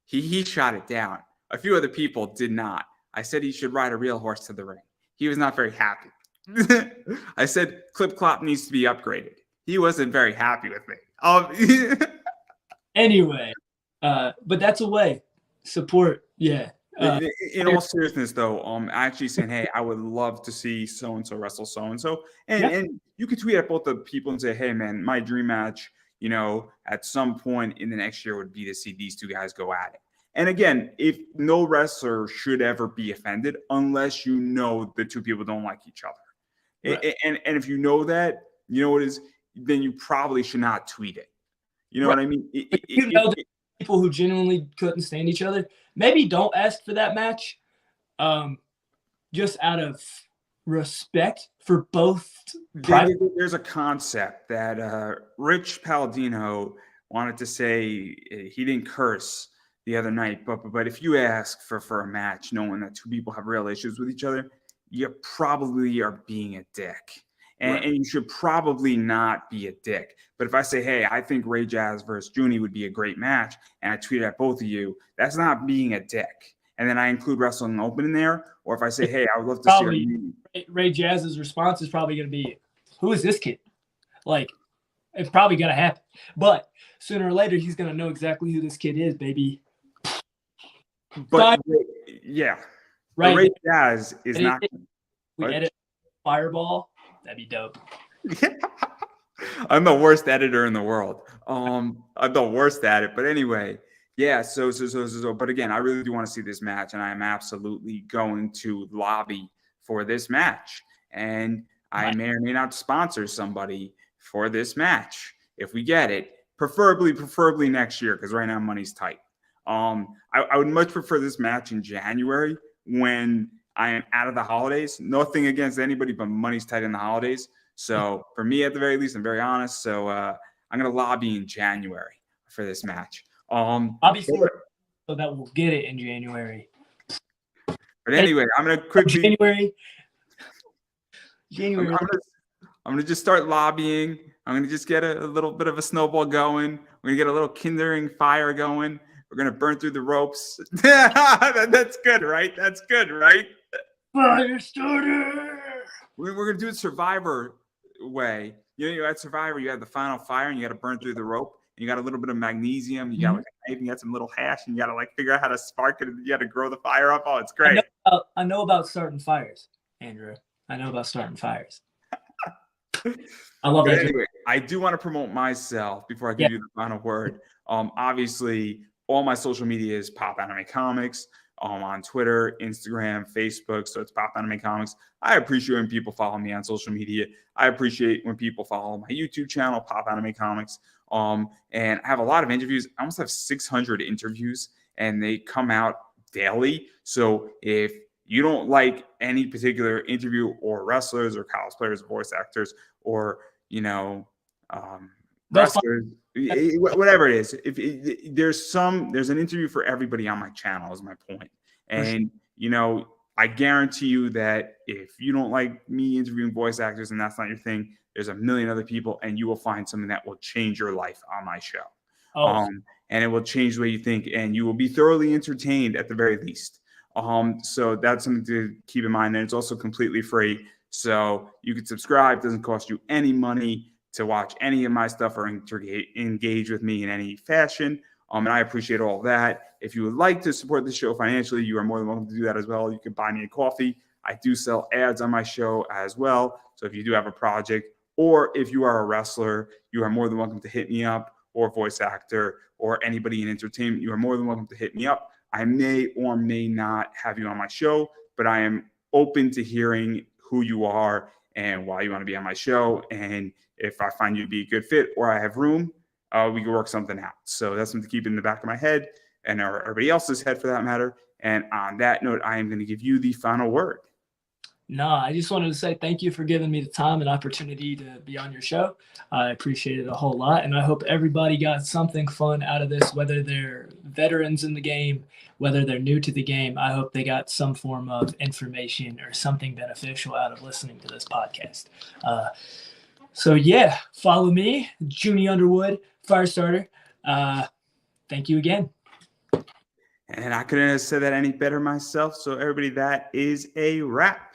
He shot it down. A few other people did not. I said he should ride a real horse to the ring. He was not very happy. I said Clip Clop needs to be upgraded. He wasn't very happy with me. Anyway, but that's a way. Support, yeah. In all seriousness, though, actually saying, hey, I would love to see so-and-so wrestle so-and-so. And you could tweet at both the people and say, hey, man, my dream match, at some point in the next year would be to see these two guys go at it. And again, if no wrestler should ever be offended unless the two people don't like each other. Right. And if you know that, then you probably should not tweet it. You know what I mean? People who genuinely couldn't stand each other, maybe don't ask for that match just out of respect for both. There's a concept that Rich Palladino wanted to say. He didn't curse the other night, but if you ask for a match knowing that two people have real issues with each other, you probably are being a dick. And you should probably not be a dick. But if I say, hey, I think Ray Jazz versus Juni would be a great match, and I tweet at both of you, that's not being a dick. And then I include Wrestling Open in there. Or if I say, hey, I would love to see Ray Jazz's response is probably going to be, who is this kid? Like, it's probably going to happen. But sooner or later, he's going to know exactly who this kid is, baby. But, yeah. Right. Ray Jazz is not. We edit Fireball. That'd be dope. I'm the worst editor in the world. I'm the worst at it. But anyway, yeah. So. But again, I really do want to see this match, and I am absolutely going to lobby for this match. And I may or may not sponsor somebody for this match if we get it. Preferably next year, because right now money's tight. I would much prefer this match in January when I am out of the holidays. Nothing against anybody, but money's tight in the holidays. So for me, at the very least, I'm very honest. So I'm going to lobby in January for this match. Obviously, so that we'll get it in January. But anyway, I'm going to quickly January. I'm going to just start lobbying. I'm going to just get a little bit of a snowball going. We're going to get a little kindling fire going. We're going to burn through the ropes. That's good, right? That's good, right? Fire starter. We're going to do it Survivor way. At Survivor, you have the final fire and you got to burn through the rope. you got a little bit of magnesium, you got like a knife, you got some little hash, and you got to like figure out how to spark it. And you got to grow the fire up. Oh, it's great. I know about starting fires, Andrew. I know about starting fires. I love that. Anyway, I do want to promote myself before I give you the final word. Obviously, all my social media is Pop Anime Comics. On Twitter, Instagram, Facebook. So it's Pop Anime Comics. I appreciate when people follow me on social media. I appreciate when people follow my YouTube channel, Pop Anime Comics. And I have a lot of interviews. I almost have 600 interviews, and they come out daily. So if you don't like any particular interview or wrestlers or cosplayers, voice actors, or, wrestlers, whatever it is, there's an interview for everybody on my channel is my point. And I guarantee you that if you don't like me interviewing voice actors and that's not your thing, there's a million other people, and you will find something that will change your life on my show. And it will change the way you think, and you will be thoroughly entertained at the very least. So that's something to keep in mind. And it's also completely free. So you can subscribe. It doesn't cost you any money to watch any of my stuff or engage with me in any fashion. And I appreciate all that. If you would like to support the show financially, you are more than welcome to do that as well. You can buy me a coffee. I do sell ads on my show as well. So if you do have a project, or if you are a wrestler, you are more than welcome to hit me up, or voice actor, or anybody in entertainment, you are more than welcome to hit me up. I may or may not have you on my show, but I am open to hearing who you are and why you want to be on my show. And if I find you to be a good fit or I have room, we can work something out. So that's something to keep in the back of my head and everybody else's head for that matter. And on that note, I am going to give you the final word. No, I just wanted to say thank you for giving me the time and opportunity to be on your show. I appreciate it a whole lot. And I hope everybody got something fun out of this, whether they're veterans in the game, whether they're new to the game. I hope they got some form of information or something beneficial out of listening to this podcast. So yeah, follow me, Juni Underwood, Firestarter. Thank you again. And I couldn't have said that any better myself. So everybody, that is a wrap.